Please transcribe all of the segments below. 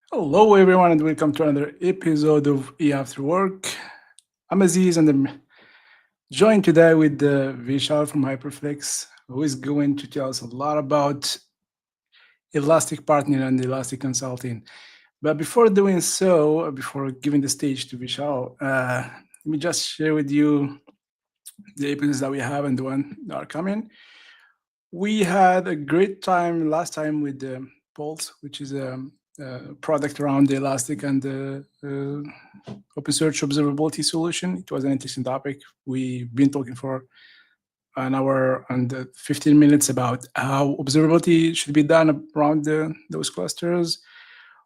Hello, everyone, and welcome to another episode of eAfterWork. I'm Aziz, and I'm joined today with Vishal from Hyperflex, who is going to tell us a lot about Elastic Partner and Elastic Consulting. But before doing so, before giving the stage to Vishal, let me just share with you the episodes that we have and the one that are coming. We had a great time last time with Pulse, which is a product around the Elastic and the open search observability solution. It was an interesting topic. We've been talking for an hour and 15 minutes about how observability should be done around those clusters.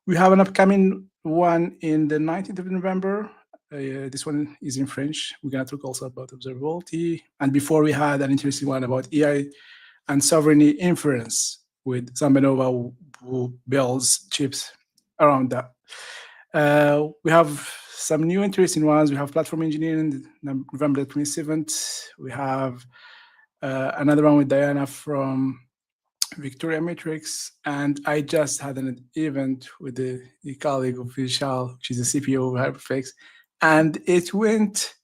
We have an upcoming one in the 19th of November. This one is in French. We're going to talk also about observability. And before we had an interesting one about AI and sovereignty inference with Zambanova, who builds chips around that. We have some new interesting ones. We have platform engineering, November 27th. We have another one with Diana from Victoria Matrix. And I just had an event with the colleague of Vishal, she's the CPO of Hyperflex, and it went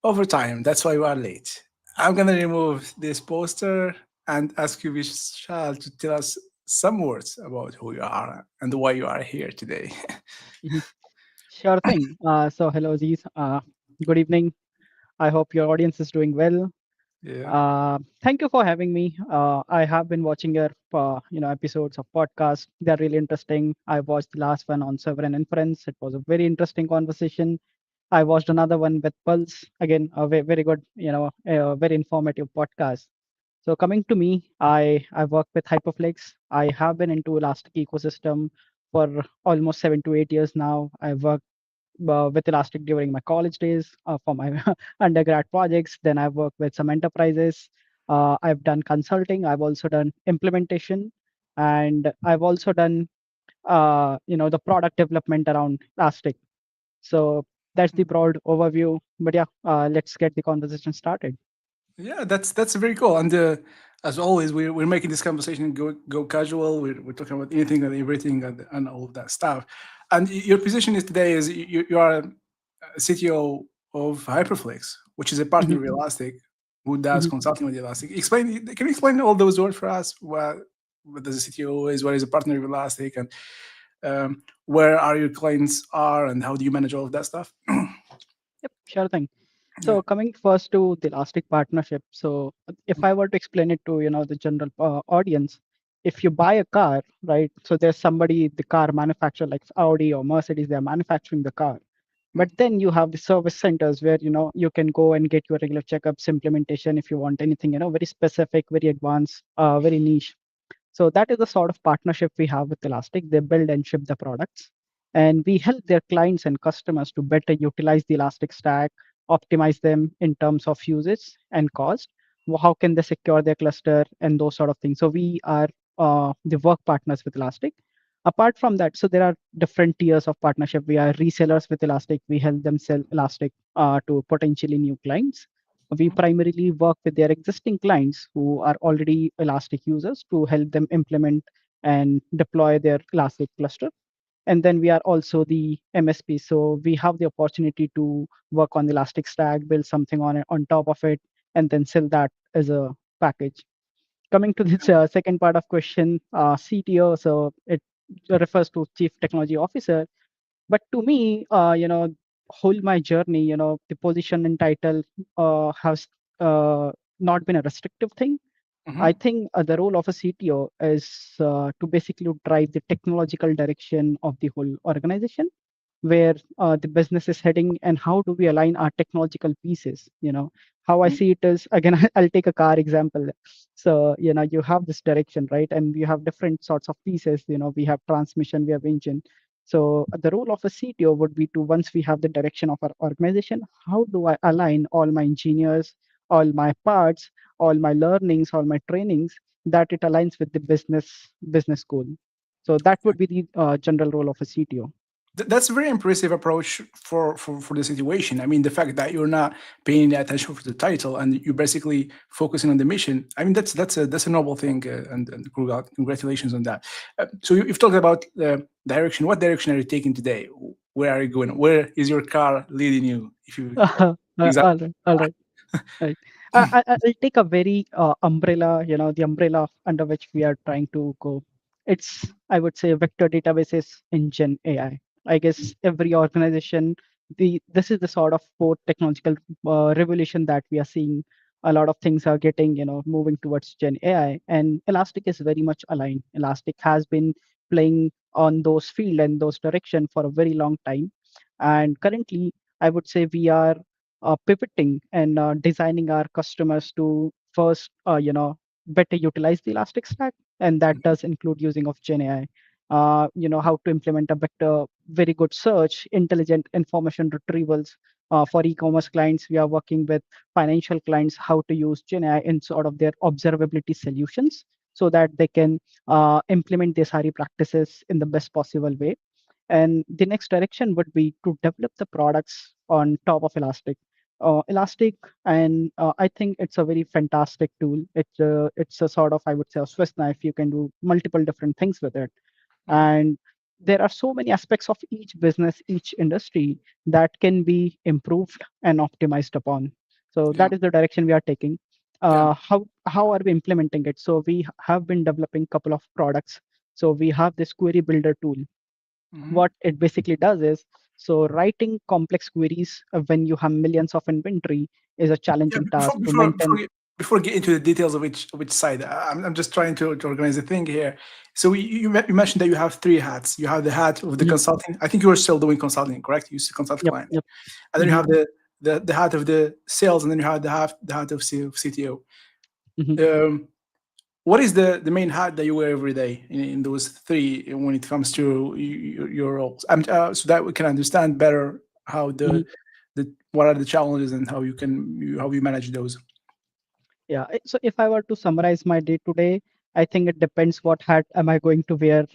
over time. That's why we are late. I'm going to remove this poster and ask you, Vishal, to tell us some words about who you are and why you are here today. Mhm. Sure thing. Hello, Aziz. Good evening. I hope your audience is doing well. Yeah. Thank you for having me. I have been watching your, episodes of podcast. They're really interesting. I watched the last one on sovereign inference. It was a very interesting conversation. I watched another one with Pulse. Again, a very good, a very informative podcast. So coming to me, I work with Hyperflex. I have been into Elastic ecosystem for almost 7 to 8 years now. I work with Elastic during my college days for my undergrad projects. Then I've worked with some enterprises. I've done consulting. I've also done implementation, and I've also done the product development around Elastic. So that's the broad overview. But yeah, let's get the conversation started. Yeah, that's very cool. And as always, we're making this conversation go casual. We're talking about anything and everything and all of that stuff. And your position is today is you are a CTO of Hyperflex, which is a partner Mhm, of Elastic, who does mhm. consulting with Elastic. Explain. Can you explain all those words for us? What does a CTO is? What is a partner of Elastic? And where are your clients are? And how do you manage all of that stuff? Yep, sure thing. Yeah. So coming first to the Elastic partnership. So if I were to explain it to the general audience, if you buy a car, right? So there's somebody, the car manufacturer like Audi or Mercedes, they're manufacturing the car. But then you have the service centers where you can go and get your regular checkups, implementation if you want anything very specific, very advanced, very niche. So that is the sort of partnership we have with Elastic. They build and ship the products, and we help their clients and customers to better utilize the Elastic stack, optimize them in terms of usage and cost. How can they secure their cluster and those sort of things? So we are the work partners with Elastic. Apart from that, so there are different tiers of partnership. We are resellers with Elastic. We help them sell Elastic to potentially new clients. We primarily work with their existing clients who are already Elastic users to help them implement and deploy their Elastic cluster. And then we are also the MSP. So we have the opportunity to work on the Elastic Stack, build something on it, on top of it, and then sell that as a package. Coming to this second part of question, CTO, so it refers to Chief Technology Officer. But to me, whole my journey, the position and title has not been a restrictive thing. I Mhm. think the role of a CTO is to basically drive the technological direction of the whole organization, where the business is heading, and how do we align our technological pieces. How I Mhm. see it is, again, I'll take a car example. So you have this direction, right, and you have different sorts of pieces. We have transmission, we have engine. So the role of a CTO would be to, once we have the direction of our organization, how do I align all my engineers, all my parts, all my learnings, all my trainings, that it aligns with the business goal. So that would be the general role of a CTO. That's a very impressive approach for the situation. I mean, the fact that you're not paying attention for the title and you're basically focusing on the mission. I mean, that's a noble thing, and congratulations on that. So you've talked about direction. What direction are you taking today? Where are you going? Where is your car leading you? If you exactly. All right, all right. Right. I'll take a very umbrella, the umbrella under which we are trying to go. It's, I would say, vector databases in Gen AI. I guess every organization, this is the sort of fourth technological revolution that we are seeing. A lot of things are getting, moving towards Gen AI, and Elastic is very much aligned. Elastic has been playing on those field and those direction for a very long time, and currently, I would say we are pivoting and designing our customers to first, better utilize the Elastic Stack, and that does include using of Gen AI. How to implement a better, very good search, intelligent information retrievals. For e-commerce clients, we are working with financial clients how to use Gen AI in sort of their observability solutions so that they can implement their SARI practices in the best possible way. And the next direction would be to develop the products on top of Elastic. Elastic, and I think it's a very fantastic tool. It's a sort of, I would say, a Swiss knife. You can do multiple different things with it, Mhm. and there are so many aspects of each business, each industry that can be improved and optimized upon. So Yeah, that is the direction we are taking. yeah. How are we implementing it? So we have been developing a couple of products. So we have this query builder tool. Mhm. What it basically does is, so writing complex queries when you have millions of inventory is a Yeah, challenging before task to before before maintain. we before we get into the details of which side, I'm just trying to organize a thing here. So you mentioned that you have three hats. You have the hat of the Mhm. consulting. I think you are still doing consulting, correct? You used to consult Yep, clients, yep. and then you Hmm. have the hat of the sales, and then you have the hat of CTO. Hmm. Um, what is the main hat that you wear every day in those three when it comes to your roles? So that we can understand better how Hmm. the what are the challenges and how you manage those. Yeah. So if I were to summarize my day to day, I think it depends what hat am I going to wear,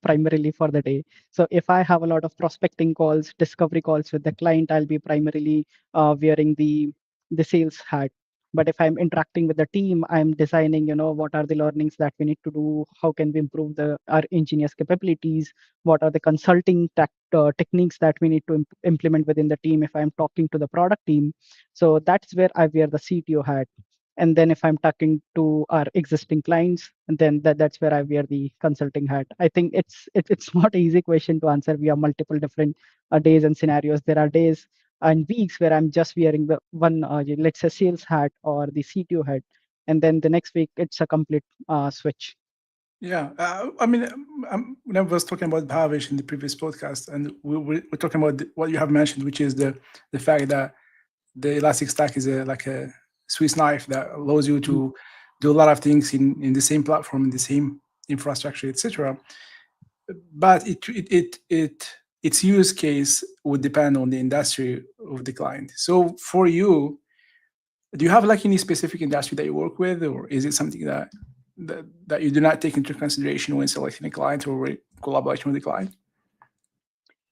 primarily for the day. So if I have a lot of prospecting calls, discovery calls with the client, I'll be primarily wearing the sales hat. But if I'm interacting with the team, I'm designing, what are the learnings that we need to do? How can we improve our engineers' capabilities? What are the consulting techniques that we need to implement within the team if I'm talking to the product team? So that's where I wear the CTO hat. And then if I'm talking to our existing clients, and then that's where I wear the consulting hat. I think it's not an easy question to answer. We have multiple different days and scenarios. There are days and weeks where I'm just wearing the one, let's say, sales hat or the CTO hat, and then the next week it's a complete switch. Yeah, I mean, when I was talking about Bhavish in the previous podcast, and we're talking about what you have mentioned, which is the fact that the Elastic Stack is like a Swiss knife that allows you Mhm. to do a lot of things in the same platform, in the same infrastructure, etc. But its use case would depend on the industry of the client. So for you, do you have like any specific industry that you work with, or is it something that you do not take into consideration when selecting a client or collaboration with the client?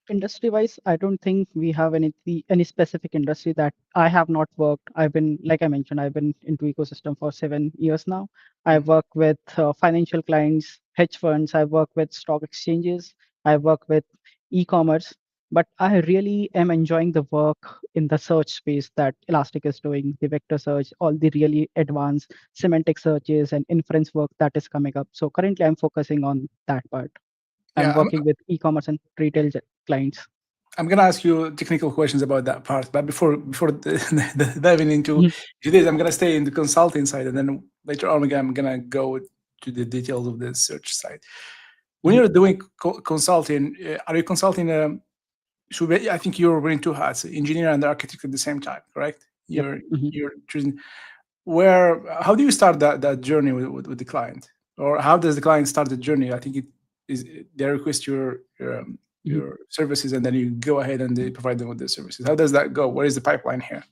Industry wise, I don't think we have any specific industry that I have not worked. I've been, like I mentioned, I've been into ecosystem for 7 years now. I Mhm. work with financial clients, hedge funds. I work with stock exchanges. I work with e-commerce. But I really am enjoying the work in the search space that Elastic is doing, the vector search, all the really advanced semantic searches and inference work that is coming up. So currently I'm focusing on that part. I'm Yeah, working with e-commerce and retail clients. I'm gonna ask you technical questions about that part, but before diving Mhm. into this, I'm gonna stay in the consulting side, and then later on I'm gonna go to the details of the search side. When Mhm. you're doing consulting, are you consulting? I think you're wearing two hats, engineer and architect at the same time, correct? Yep. Mhm. You're choosing where. How do you start that journey with the client, or how does the client start the journey? I think it is they request Mhm. your services, and then you go ahead and they provide them with the services. How does that go? Where is the pipeline here?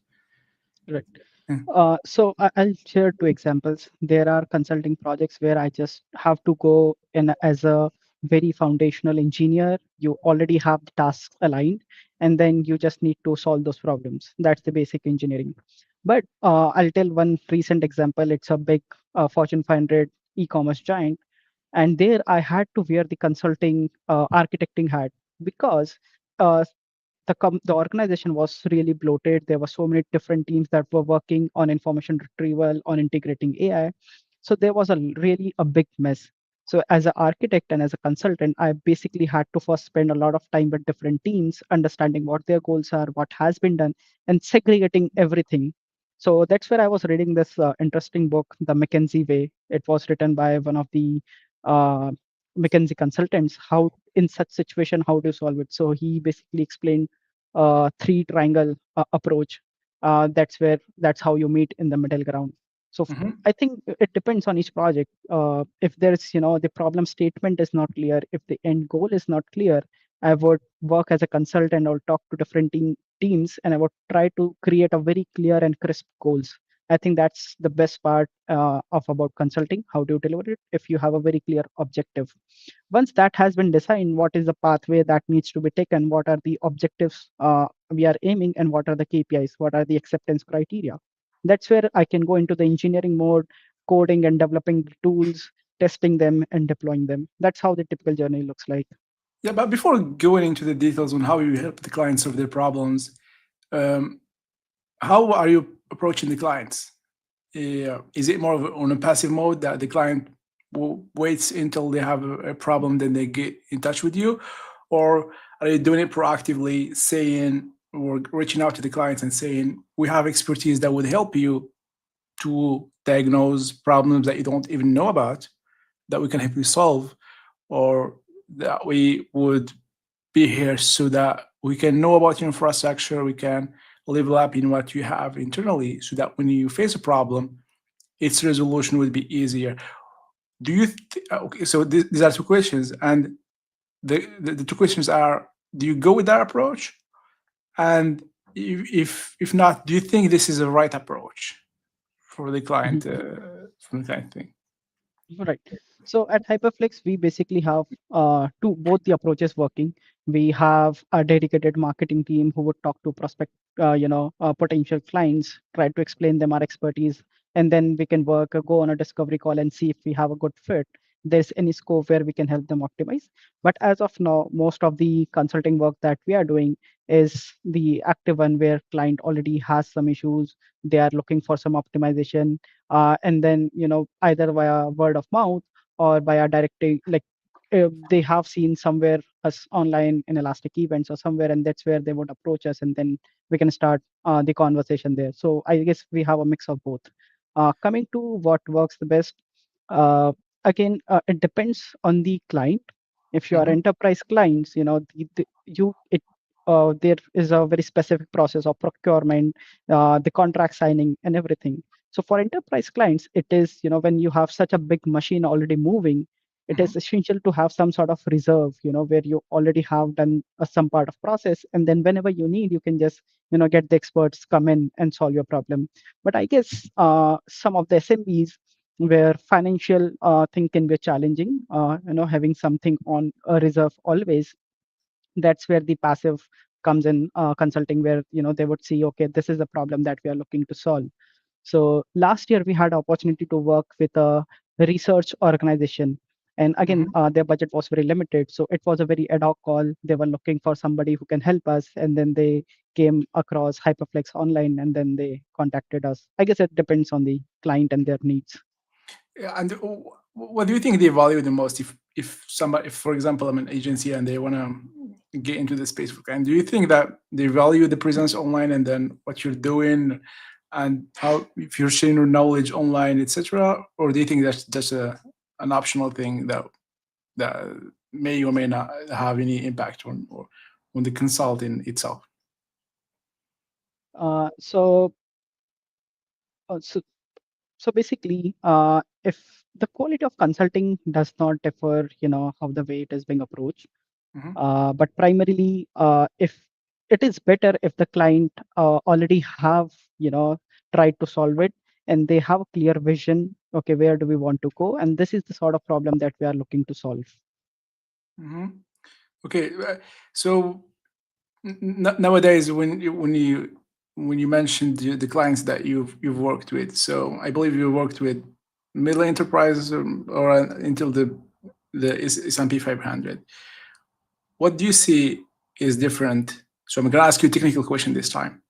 Right. Yeah. So I'll share two examples. There are consulting projects where I just have to go in as a very foundational engineer. You already have the tasks aligned, and then you just need to solve those problems. That's the basic engineering. But I'll tell one recent example. It's a big Fortune 500 e-commerce giant, and there I had to wear the consulting architecting hat because uh, the organization was really bloated. There were so many different teams that were working on information retrieval, on integrating AI. So there was really a big mess. So as an architect and as a consultant, I basically had to first spend a lot of time with different teams, understanding what their goals are, what has been done, and segregating everything. So that's where I was reading this interesting book, The McKinsey Way. It was written by one of the uh, McKinsey consultants. How in such situation, how to solve it? So he basically explained three triangle approach. That's how you meet in the middle ground. So Hmm. I think it depends on each project. If there's, the problem statement is not clear, if the end goal is not clear, I would work as a consultant or talk to different teams, and I would try to create a very clear and crisp goals. I think that's the best part of about consulting. How do you deliver it? If you have a very clear objective. Once that has been designed, what is the pathway that needs to be taken? What are the objectives we are aiming, and what are the KPIs? What are the acceptance criteria? That's where I can go into the engineering mode, coding and developing the tools, testing them and deploying them. That's how the typical journey looks like. Yeah, but before going into the details on how you help the clients solve their problems, um, how are you approaching the clients? Is it more of on a passive mode that the client waits until they have a problem, then they get in touch with you, or are you doing it proactively, saying or reaching out to the clients and saying we have expertise that would help you to diagnose problems that you don't even know about that we can help you solve, or that we would be here so that we can know about your infrastructure, we can level up in what you have internally so that when you face a problem, its resolution will be easier. Do you okay, so these are two questions, and the two questions are, do you go with that approach, and if not, do you think this is the right approach for the Mhm. client, for the client thing? Right. So at Hyperflex, we basically have two both the approaches working. We have a dedicated marketing team who would talk to prospect, potential clients, try to explain them our expertise, and then we can go on a discovery call and see if we have a good fit. There's any scope where we can help them optimize. But as of now, most of the consulting work that we are doing is the active one where client already has some issues. They are looking for some optimization, and then either via word of mouth or via directing, like they have seen somewhere us online in elastic events or somewhere, and that's where they would approach us, and then we can start the conversation there. So I guess we have a mix of both. Coming to what works the best, uh, again, it depends on the client. If you are Hmm. enterprise clients, there is a very specific process of procurement, the contract signing and everything. So for enterprise clients, it is, when you have such a big machine already moving, it is Hmm. essential to have some sort of reserve, where you already have done some part of process. And then whenever you need, you can just, get the experts come in and solve your problem. But I guess some of the SMBs where financial thing can be challenging, having something on a reserve always, that's where the passive comes in, consulting, where they would see, okay, this is the problem that we are looking to solve. So last year we had opportunity to work with a research organization, and again, Hmm. their budget was very limited, so it was a very ad hoc call. They were looking for somebody who can help us, and then they came across Hyperflex online, and then they contacted us. I guess it depends on the client and their needs. Yeah, and what do you think they value the most? If somebody, if for example, I'm an agency and they want to get into the space for client, do you think that they value the presence online and then what you're doing, and how if you're sharing your knowledge online, etc., or do you think that's just an optional thing that may or may not have any impact on the consulting itself? Uh, so, uh, so, so basically, if the quality of consulting does not differ, how the way it is being approached. Hmm. But primarily, if it is better if the client already have, tried to solve it, and they have a clear vision. Okay, where do we want to go? And this is the sort of problem that we are looking to solve. Hmm. Okay, so nowadays, when you mentioned the clients that you've worked with, so I believe you worked with middle enterprises, or until the S&P 500. What do you see is different? So I'm going to ask you a technical question this time.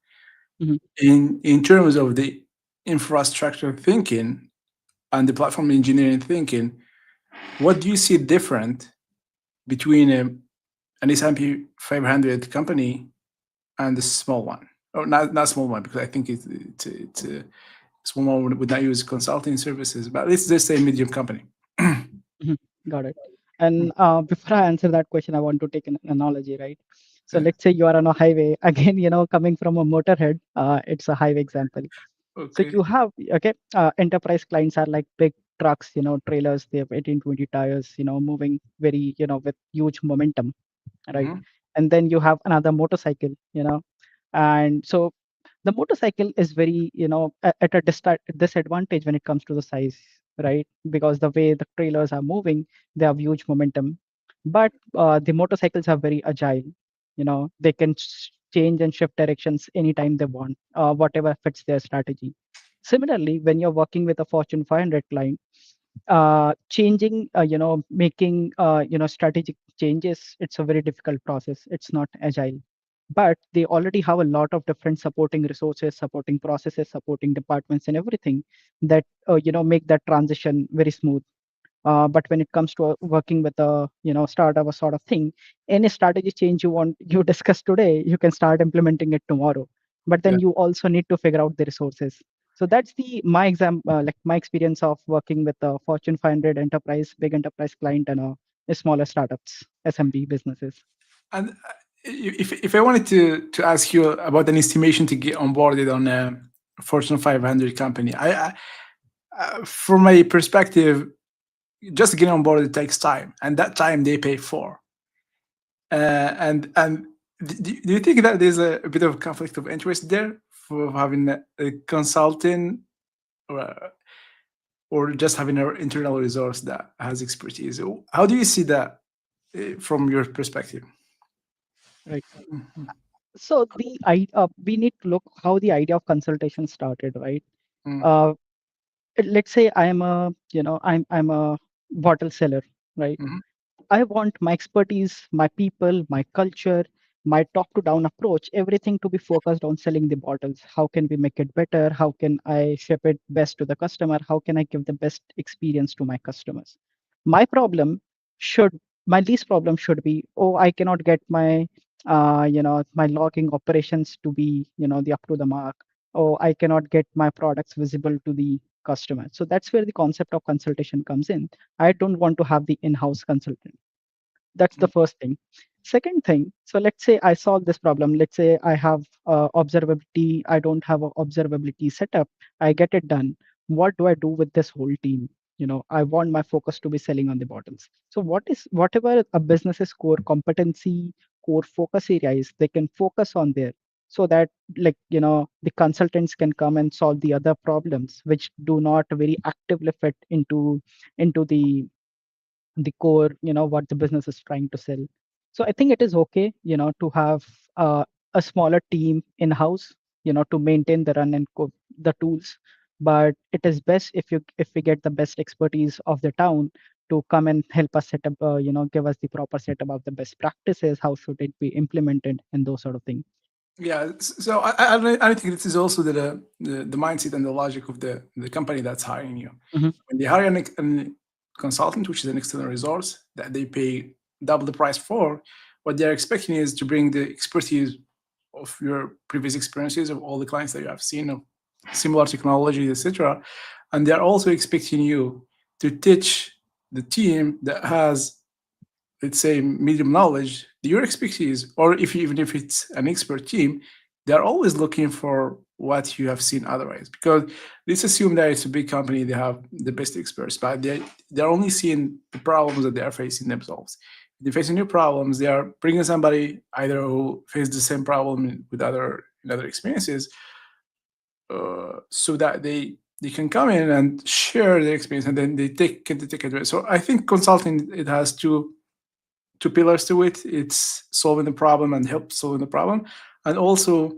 Mhm, In terms of the infrastructure thinking and the platform engineering thinking, what do you see different between an S&P 500 company and a small one? Or not small one, because I think it's a small one would not use consulting services, but let's just say medium company. mhm. Got it. And before I answer that question, I want to take an analogy, right? So Yeah. let's say you are on a highway. Again, coming from a motorhead, it's a highway example. So Okay. you have, okay, enterprise clients are like big trucks, trailers. They have 18, 20 tires, moving very, with huge momentum, right? Hmm. And then you have another motorcycle, and so the motorcycle is very, at a disadvantage when it comes to the size, right? Because the way the trailers are moving, they have huge momentum. But the motorcycles are very agile. They can change and shift directions anytime they want, whatever fits their strategy. Similarly, when you're working with a Fortune 500 client, changing, making, strategic changes, it's a very difficult process. It's not agile. But they already have a lot of different supporting resources, supporting processes, supporting departments, and everything that, make that transition very smooth. But when it comes to working with a, startup or sort of thing, any strategy change you discuss today, you can start implementing it tomorrow. But Yeah. then you also need to figure out the resources. So that's like my experience of working with a Fortune 500 enterprise, big enterprise client, and a smaller startups, SMB businesses. And if I wanted to ask you about an estimation to get onboarded on a Fortune 500 company, from my perspective, just getting on board it takes time, and that time they pay for. And do you think that there's a bit of conflict of interest there for having a consulting, or, or just having an internal resource that has expertise? How do you see that from your perspective? Right. Mhm. So we need to look how the idea of consultation started, right? Mm. Uh, let's say I'm a bottle seller, right? Mhm. I want my expertise, my people, my culture, my top to down approach, everything to be focused on selling the bottles. How can we make it better? How can I ship it best to the customer? How can I give the best experience to my customers? My problem should, my least problem should be, oh, I cannot get my logging operations to be, the up to the mark. Oh, I cannot get my products visible to the customer. So that's where the concept of consultation comes in. I don't want to have the in-house consultant. That's the first thing. Second thing, so let's say I solve this problem. Let's say I have observability. I don't have a observability setup. I get it done. What do I do with this whole team? I want my focus to be selling on the bottles. So whatever a business's core competency, core focus area is, they can focus on there, so that, like, the consultants can come and solve the other problems which do not very actively fit into the core, what the business is trying to sell. So I think it is okay, to have uh, a smaller team in house, to maintain the run and the tools. But it is best if we get the best expertise of the town to come and help us set up, give us the proper setup of the best practices, how should it be implemented, and those sort of things. Yeah, so I think this is also the mindset and the logic of the company that's hiring you. Hmm. When they hire an consultant, which is an external resource that they pay double the price for, what they're expecting is to bring the expertise of your previous experiences, of all the clients that you have seen, of similar technology, etc. And they're also expecting you to teach the team that has, let's say, medium knowledge, your expertise, or if even if it's an expert team, they're always looking for what you have seen otherwise. Because let's assume that it's a big company, they have the best experts, but they're only seeing the problems that they are facing themselves. If they're facing new problems, they are bringing somebody either who faced the same problem with other in other experiences, so that they can come in and share their experience, and then they take advantage. So I think consulting, it has two two pillars to it. It's solving the problem and help solving the problem, and also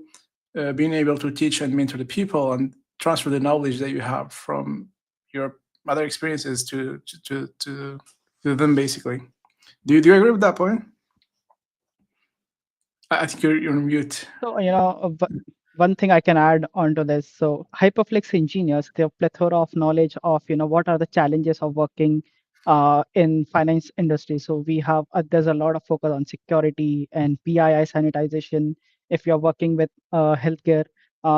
being able to teach and mentor the people and transfer the knowledge that you have from your other experiences to them. Basically, do you agree with that point? I think you're on mute. So, one thing I can add onto this. So, Hyperflex engineers, they have plethora of knowledge of, what are the challenges of working in finance industry. So we have, there's a lot of focus on security and PII sanitization. If you're working with healthcare,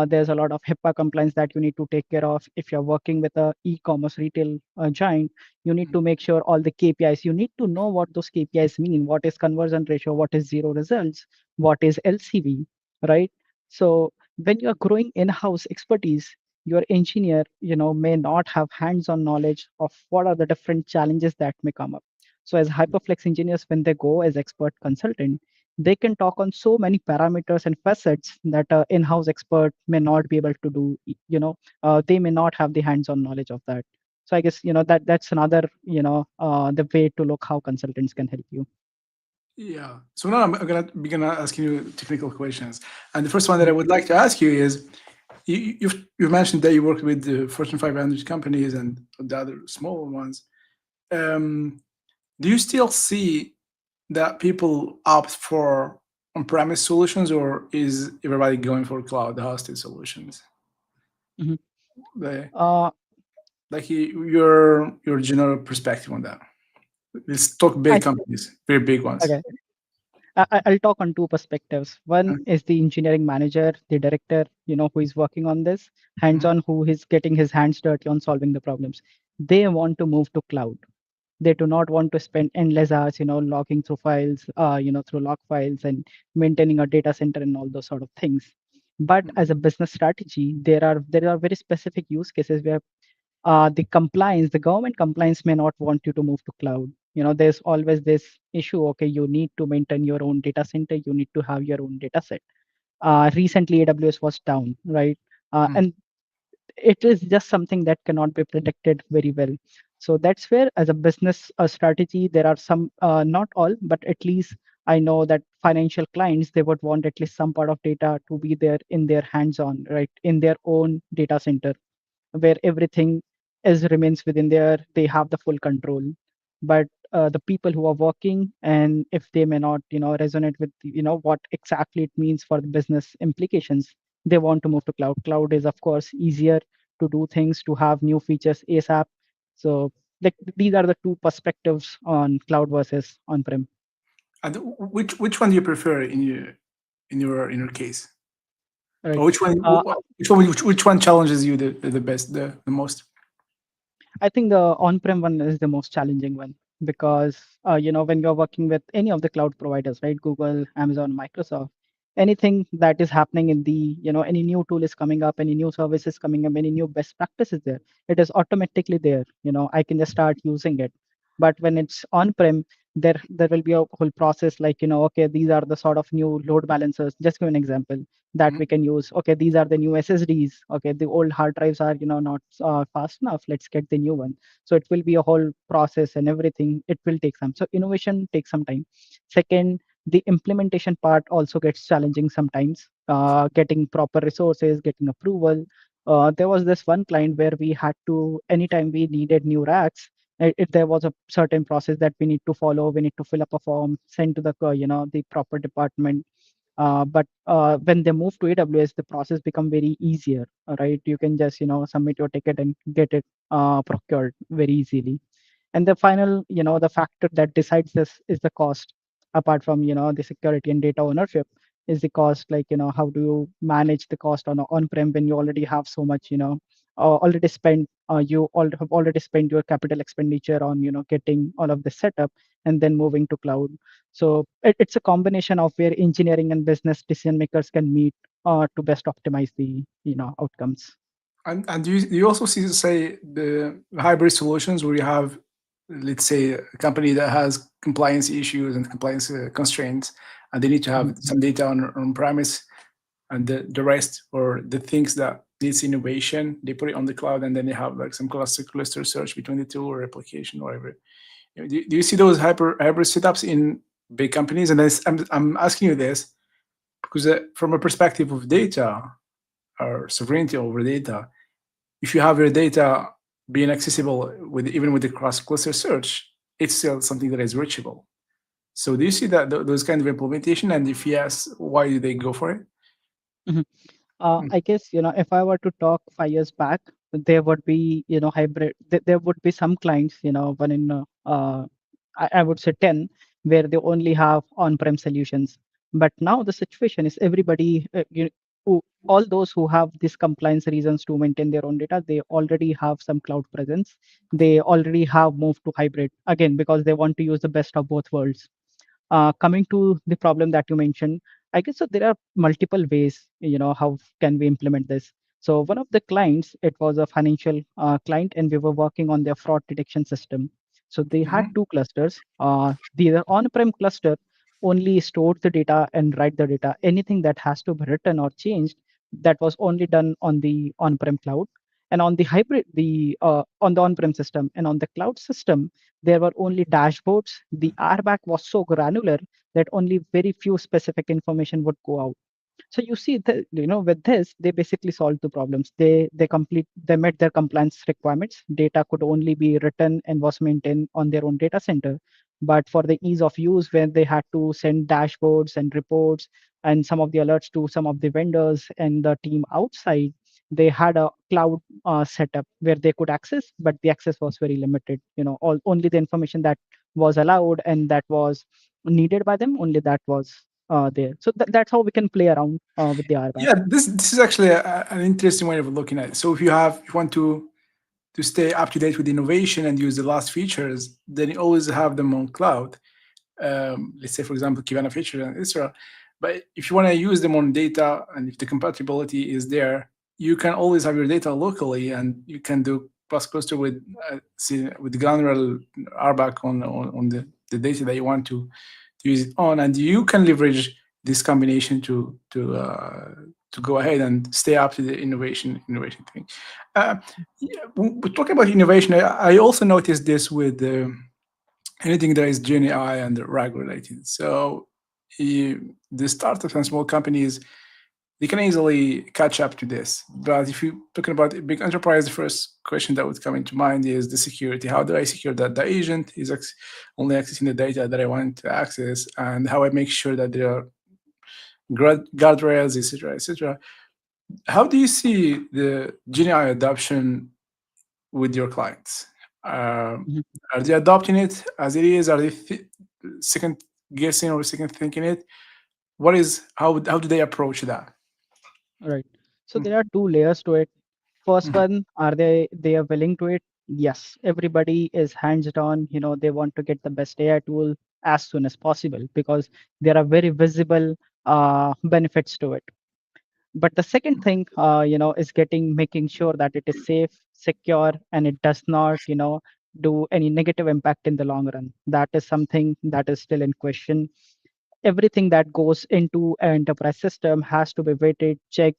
there's a lot of HIPAA compliance that you need to take care of. If you're working with a e-commerce retail giant, you need to make sure all the KPIs, you need to know what those KPIs mean. What is conversion ratio? What is zero results? What is LCV, right? So when you're growing in-house expertise, your engineer, may not have hands-on knowledge of what are the different challenges that may come up. So as Hyperflex engineers, when they go as expert consultant, they can talk on so many parameters and facets that an in-house expert may not be able to do. They may not have the hands-on knowledge of that. So I guess that's another the way to look how consultants can help you. Yeah. So now I'm gonna begin asking you technical questions, and the first one that I Mhm, would like to ask you is, you've mentioned that you worked with the Fortune 500 companies and the other smaller ones. Um, do you still see that people opt for on-premise solutions, or is everybody going for cloud-hosted solutions? mhm. The, Uh, like your general perspective on that. Let's talk I big companies, very big ones. okay. I'll talk on two perspectives. One is the engineering manager, the director, who is working on this, Mhm. hands-on, who is getting his hands dirty on solving the problems. They want to move to cloud. They do not want to spend endless hours, logging through files, through log files and maintaining a data center and all those sort of things. But as a business strategy, there are very specific use cases where the government compliance may not want you to move to cloud. There's always this issue. Okay, you need to maintain your own data center. You need to have your own data set. Recently, AWS was down, right? Mhm. And it is just something that cannot be predicted very well. So that's where, as a business strategy, there are some, not all, but at least I know that financial clients, they would want at least some part of data to be there in their hands on, right, in their own data center where everything is remains within their, they have the full control. But the people who are working, and if they may not resonate with what exactly it means for the business implications, they want to move to cloud. Cloud is of course easier to do things, to have new features ASAP. So like these are the two perspectives on cloud versus on-prem. And which one do you prefer in your case? Or Right. which one uh, which one challenges you the best, the most? I think the on-prem one is the most challenging one because when you're working with any of the cloud providers, right? Google, Amazon, Microsoft, anything that is happening in the any new tool is coming up, any new service is coming up, any new best practice is there, it is automatically there. I can just start using it. But when it's on-prem, there will be a whole process like okay, these are the sort of new load balancers. Just give an example that Mhm. we can use. Okay, these are the new SSDs. Okay, the old hard drives are not fast enough. Let's get the new one. So it will be a whole process and everything. It will take some. So innovation takes some time. Second, the implementation part also gets challenging sometimes. Getting proper resources, getting approval. There was this one client where we had to, anytime we needed new racks, there was a certain process that we need to follow. We need to fill up a form, send to the the proper department. But when they move to AWS, the process become very easier, right? You can just submit your ticket and get it procured very easily. And the final, the factor that decides this is the cost. Apart from the security and data ownership, is the cost. Like how do you manage the cost on on-prem when you already have so much already spent. Have already spent your capital expenditure on getting all of this set up and then moving to cloud. So it's a combination of where engineering and business decision makers can meet to best optimize the outcomes. And do you also see, say, the hybrid solutions where you have, let's say, a company that has compliance issues and compliance constraints, and they need to have Mhm. some data on premise, and the rest, or the things that needs innovation, they put it on the cloud, and then they have like some cluster search between the two, or replication, or whatever. Do you see those hybrid setups big companies. And I'm asking you this because from a perspective of data or sovereignty over data, if you have your data being accessible with even with the cross cluster search, it's still something that is reachable. So do you see that those kind of implementation? And if yes, why do they go for it? Mhm. Mm. I guess, if I were to talk 5 years back, there would be, hybrid. There would be some clients, one in, I would say 10, where they only have on-prem solutions. But now the situation is everybody, all those who have these compliance reasons to maintain their own data, they already have some cloud presence. They already have moved to hybrid again because they want to use the best of both worlds. Coming to the problem that you mentioned, I guess so there are multiple ways, how can we implement this. So one of the clients, it was a financial client, and we were working on their fraud detection system. So they had Mhm. two clusters. The on-prem cluster only stored the data and write the data. Anything that has to be written or changed, that was only done on the on-prem cloud. And on the hybrid, the on the on-prem system and on the cloud system, there were only dashboards. The RBAC was so granular that only very few specific information would go out. So you see that, with this, they basically solved the problems. They met their compliance requirements. Data could only be written and was maintained on their own data center. But for the ease of use, when they had to send dashboards and reports and some of the alerts to some of the vendors and the team outside, they had a cloud setup where they could access, but the access was very limited. Only the information that was allowed and that was needed by them, only that was there. So that's how we can play around with the RBAC. Yeah, this is actually an interesting way of looking at it. So if you want to stay up to date with innovation and use the last features, then you always have them on cloud. Let's say, for example, Kibana feature and etc. But if you want to use them on data and if the compatibility is there, you can always have your data locally and you can do cross cluster with granular RBAC on the data that you want to use it on, and you can leverage this combination to go ahead and stay up to the innovation thing. Uh, yeah, we're talking about innovation. I also noticed this with anything that is Gen AI and RAG related. So the startups and small companies, they can easily catch up to this. But if you're talking about a big enterprise, the first question that would come into mind is the security. How do I secure that the agent is only accessing the data that I want to access, and how I make sure that there are guardrails, etc., etc. How do you see the Gen AI adoption with your clients? Um, Mhm. are they adopting it as it is? Are they second guessing or second thinking it? What is how do they approach that? Right. So Mm, there are two layers to it. First mhm. one, are they are willing to it? Yes. Everybody is hands on. They want to get the best AI tool as soon as possible because there are very visible benefits to it. But the second thing, is making sure that it is safe, secure, and it does not, do any negative impact in the long run. That is something that is still in question. Everything that goes into an enterprise system has to be weighted, checked,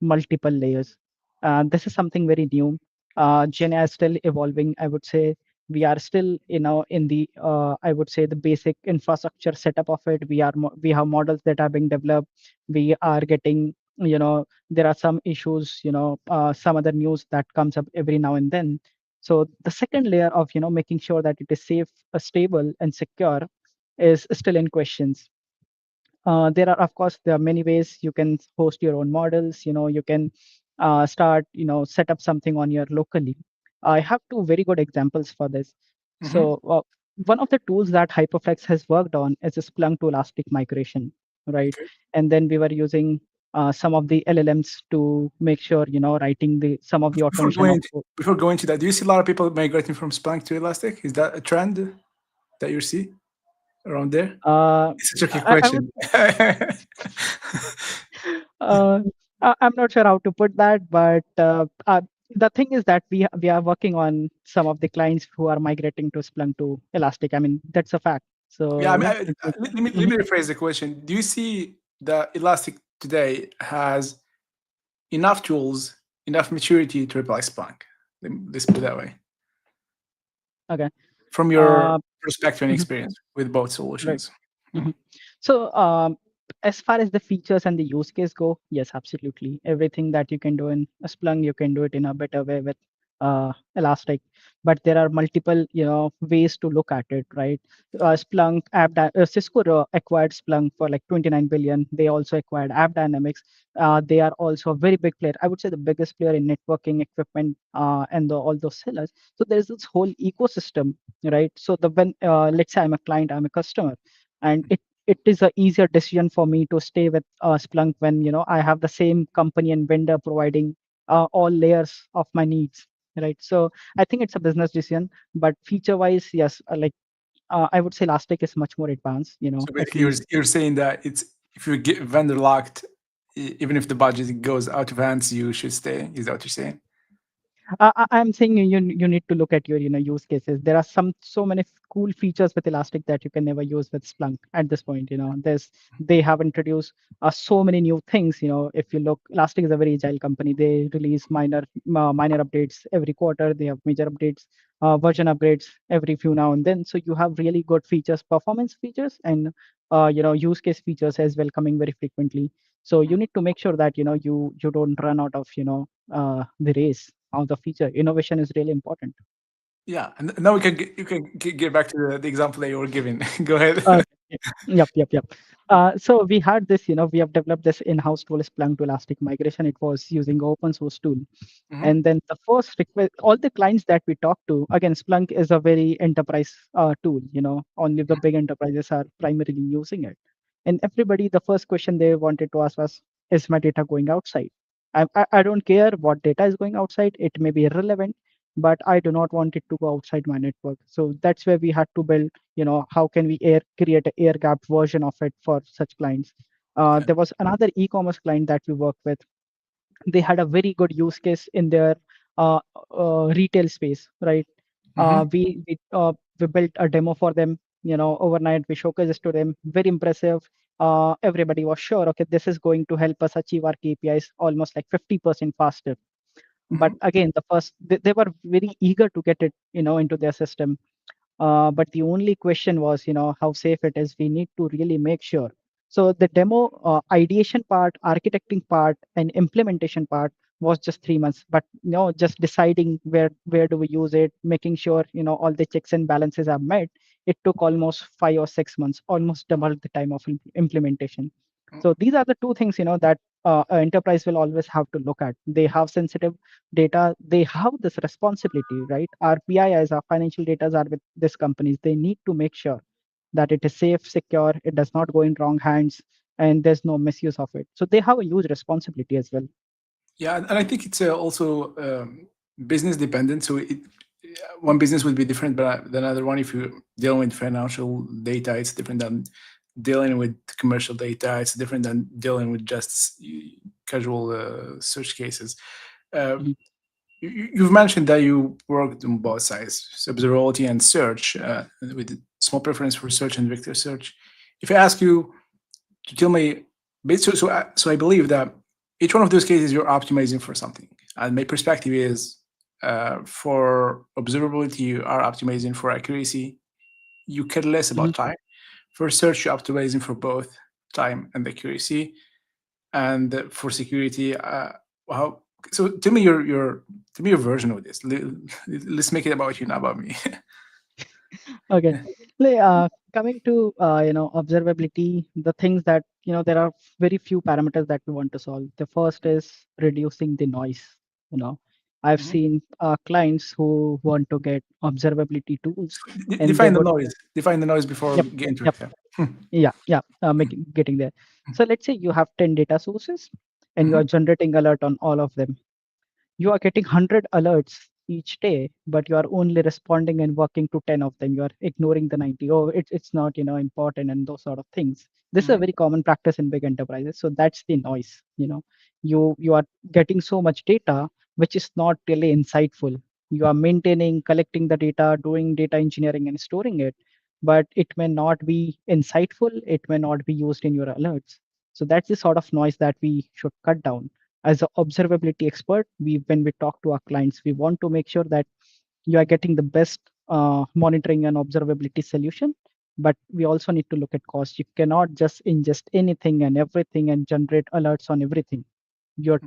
multiple layers. This is something very new. Gen AI is still evolving. I would say we are still, in the, I would say the basic infrastructure setup of it. We have models that are being developed. We are getting, there are some issues, some other news that comes up every now and then. So the second layer of, making sure that it is safe, stable, and secure is still in questions. There are, of course, there are many ways you can host your own models. You can start, set up something on your locally. I have two very good examples for this. Mhm. So one of the tools that Hyperflex has worked on is a Splunk to Elastic migration, right? Okay. And then we were using some of the LLMs to make sure, writing the some of the Before automation going of. into, before going to that, do you see a lot of people migrating from Splunk to Elastic? Is that a trend that you see around there? Uh, It's a tricky I would question. Uh, I'm not sure how to put that, but the thing is that we are working on some of the clients who are migrating to Splunk to Elastic. I mean, that's a fact. Yeah, So I mean, yeah, it's let mhm. me rephrase the question. Do you see that Elastic today has enough tools, enough maturity to replace Splunk? Let's put it that way. Okay. From your Uh, perspective and mhm. experience with both Right. solutions. Mhm. So, as far as the features and the use case go, yes, absolutely. Everything that you can do in a Splunk, you can do it in a better way with Elastic. But there are multiple, ways to look at it, right? Splunk, Cisco acquired Splunk for like 29 billion. They also acquired App Dynamics. They are also a very big player. I would say the biggest player in networking equipment and all those sellers. So there's this whole ecosystem, right? So the when let's say I'm a client, I'm a customer, and it is a easier decision for me to stay with Splunk when I have the same company and vendor providing all layers of my needs, right? So I think it's a business decision, but feature wise, yes, I would say Elastic is much more advanced, So at basically, least. you're saying that it's if you get vendor locked, even if the budget goes out of hands, you should stay. Is that what you're saying? I'm saying you need to look at your use cases. There are so many cool features with Elastic that you can never use with Splunk at this point. They have introduced so many new things. If you look, Elastic is a very agile company. They release minor updates every quarter. They have major updates, version upgrades every few now and then. So you have really good features, performance features, and use case features as well coming very frequently. So you need to make sure that you don't run out of the race of the feature. Innovation is really important. Yeah, and now we can get, you can get back to the example that you were giving. Go ahead. Okay. Yep. So we had this, we have developed this in-house tool, Splunk to Elastic Migration. It was using open source tool. Hmm. And then the first request, all the clients that we talk to, again, Splunk is a very enterprise tool, only the big enterprises are primarily using it. And everybody, the first question they wanted to ask was, is my data going outside? I don't care what data is going outside. It may be irrelevant, but I do not want it to go outside my network. So that's where we had to build, how can we create an air gap version of it for such clients. Okay. There was another e-commerce client that we worked with. They had a very good use case in their uh, retail space, right? Hmm. We built a demo for them, overnight. We showcased it to them, very impressive. Everybody was sure, okay, this is going to help us achieve our KPIs almost like 50% faster. But Hmm. again, they were very eager to get it into their system. But the only question was, how safe it is. We need to really make sure. So the demo ideation part, architecting part, and implementation part was just 3 months. But just deciding where do we use it, making sure all the checks and balances are met. It took almost 5 or 6 months, almost double the time of implementation. So these are the two things that an enterprise will always have to look at. They have sensitive data. They have this responsibility, right? Our PIIs, our financial data are with these companies. They need to make sure that it is safe, secure, it does not go in wrong hands, and there's no misuse of it. So they have a huge responsibility as well. Yeah, and I think it's also business dependent. So one business will be different than another one. If you're dealing with financial data, it's different than dealing with commercial data. It's different than dealing with just casual search cases. Uh, Mhm. you've mentioned that you worked on both sides, so observability and search, with small preference for search and vector search. If I ask you to tell me, so I believe that each one of those cases you're optimizing for something. And my perspective is, for observability, you are optimizing for accuracy. You care less Mhm. about time. For search, you're optimizing for both time and accuracy. And for security, how? So tell me your version of this. Let's make it about you, not about me. Okay. Coming to observability, the things that there are very few parameters that we want to solve. The first is reducing the noise. You know, I've Mhm. seen clients who want to get observability tools, and they Define the would. noise. Define the noise before Yep. we get into it. Yep. Yeah. Yeah. Getting there. So let's say you have 10 data sources, and you Mhm. are generating alert on all of them. You are getting 100 alerts each day, but you are only responding and working to 10 of them. You are ignoring the 90. Oh, it's not important, and those sort of things. This is a Mhm. very common practice in big enterprises. So that's the noise. You are getting so much data which is not really insightful. You are maintaining, collecting the data, doing data engineering, and storing it, but it may not be insightful. It may not be used in your alerts. So that's the sort of noise that we should cut down. As an observability expert, when we talk to our clients, we want to make sure that you are getting the best monitoring and observability solution, but we also need to look at cost. You cannot just ingest anything and everything and generate alerts on everything. Your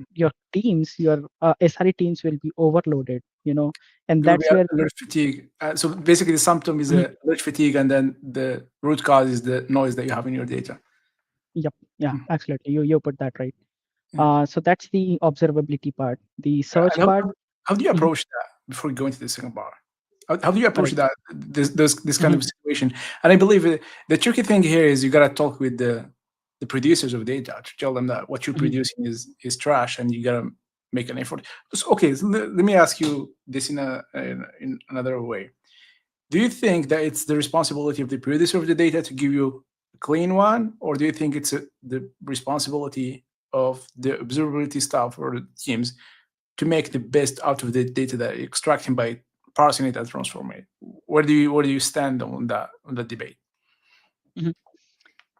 teams, your SRE teams will be overloaded, and There will be that's where. alert fatigue. So basically, the symptom is Mhm. alert fatigue, and then the root cause is the noise that you have in your data. Yep, yeah, Mm. absolutely. You put that right. Yeah. So that's the observability part. The And search part. how do you Mhm. approach that before going to the second bar? How do you approach Right. that this kind Mhm. of situation? And I believe the tricky thing here is you gotta talk with the producers of data to tell them that what you're Mhm. producing is trash, and you gotta make an effort. So, okay, so let me ask you this in another way. Do you think that it's the responsibility of the producer of the data to give you a clean one, or do you think it's the responsibility of the observability staff or the teams to make the best out of the data that you're extracting by parsing it and transforming it? Where do you stand on that debate? Mhm.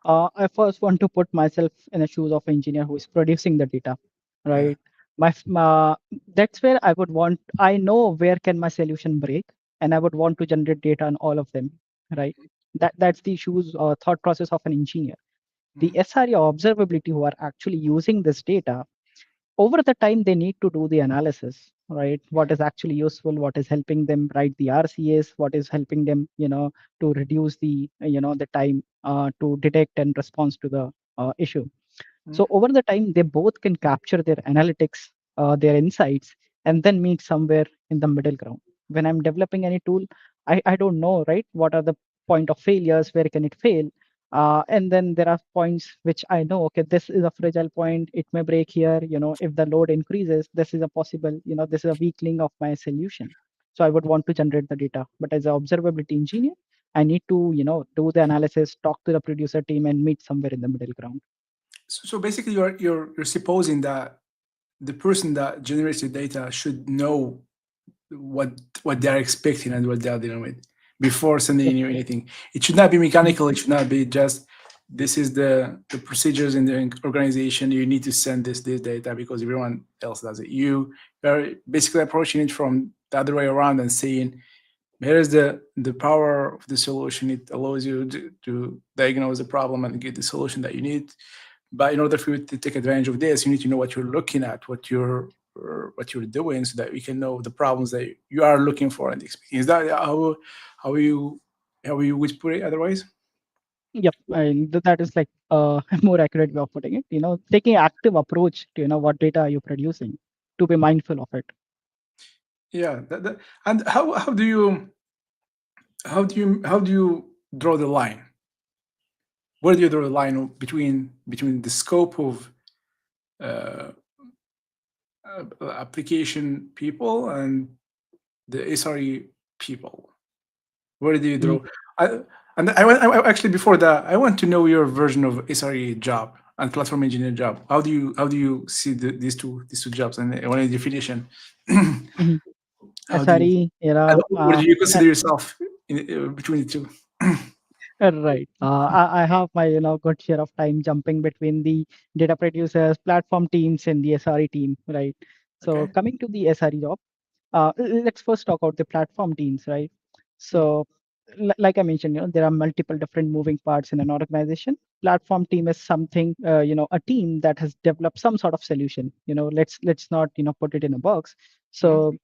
I first want to put myself in the shoes of engineer who is producing the data, Yeah. right? My that's where I would want. I know where can my solution break, and I would want to generate data on all of them, right? That's the shoes thought process of an engineer. The Mhm. SRE or observability who are actually using this data, over the time they need to do the analysis, right? What is actually useful, what is helping them write the RCS, what is helping them, to reduce the time to detect and respond to the issue. So Mhm. over the time, they both can capture their analytics, their insights, and then meet somewhere in the middle ground. When I'm developing any tool, I don't know, right? What are the point of failures? Where can it fail? And then there are points which I know, okay, this is a fragile point. It may break here. If the load increases, this is a possible, this is a weakling of my solution. So I would want to generate the data. But as an observability engineer, I need to, do the analysis, talk to the producer team, and meet somewhere in the middle ground. So basically, you're supposing that the person that generates the data should know what what they are expecting and what they are dealing with before sending you anything. It should not be Mhm. mechanical. It should not be just this is the procedures in the organization. You need to send this data because everyone else does it. You are basically approaching it from the other way around and saying, here is the power of the solution. It allows you to diagnose the problem and get the solution that you need. But in order for you to take advantage of this, you need to know what you're looking at, what you're doing, so that we can know the problems that you are looking for and expecting. Is that how you how you would put it otherwise? Yep, and that is like a more accurate way of putting it. Taking active approach to what data are you producing, to be mindful of it. Yeah. And how do you draw the line? Where do you draw the line between the scope of uh, application people and the SRE people? Where do you Mhm. draw? I, and actually before that, I want to know your version of SRE job and platform engineer job. How do you see these two jobs and one is definition? Mhm. How do you SRE and era. where do you consider yourself between the two? Right. I have my good share of time jumping between the data producers, platform teams, and the SRE team. Right. So Okay. coming to the SRE job, let's first talk about the platform teams, right? Mm, So, like I mentioned, there are multiple different moving parts in an organization. Platform team is something, a team that has developed some sort of solution. Let's not put it in a box. mm, So.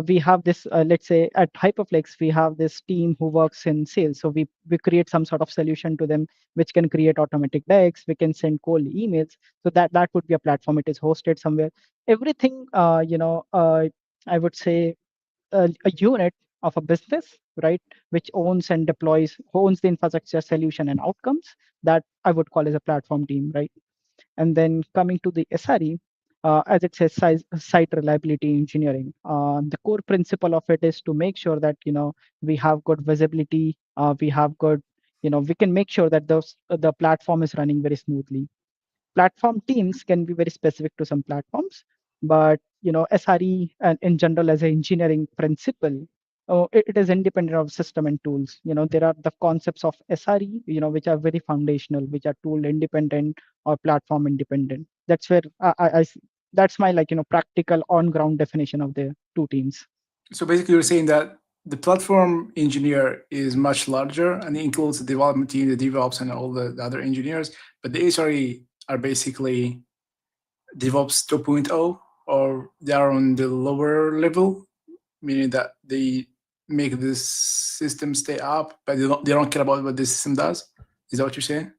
We have this, let's say at Hyperflex, we have this team who works in sales. So we create some sort of solution to them, which can create automatic decks. We can send cold emails. So that would be a platform. It is hosted somewhere. Everything, I would say a unit of a business, right, which owns and deploys, owns the infrastructure solution and outcomes, that I would call as a platform team, right? And then coming to the SRE, as it says, site reliability engineering. The core principle of it is to make sure that we have good visibility, we have good, we can make sure that the platform is running very smoothly. Platform teams can be very specific to some platforms, but SRE and in general as an engineering principle, it is independent of system and tools. There are the concepts of SRE, which are very foundational, which are tool independent or platform independent. That's where that's my practical on ground definition of the two teams. so basically, you're saying that the platform engineer is much larger and it includes the development team, the DevOps, and all the other engineers. But the SRE are basically DevOps 2.0, or they are on the lower level, meaning that they make this system stay up, but they don't care about what the system does. Is that what you're saying?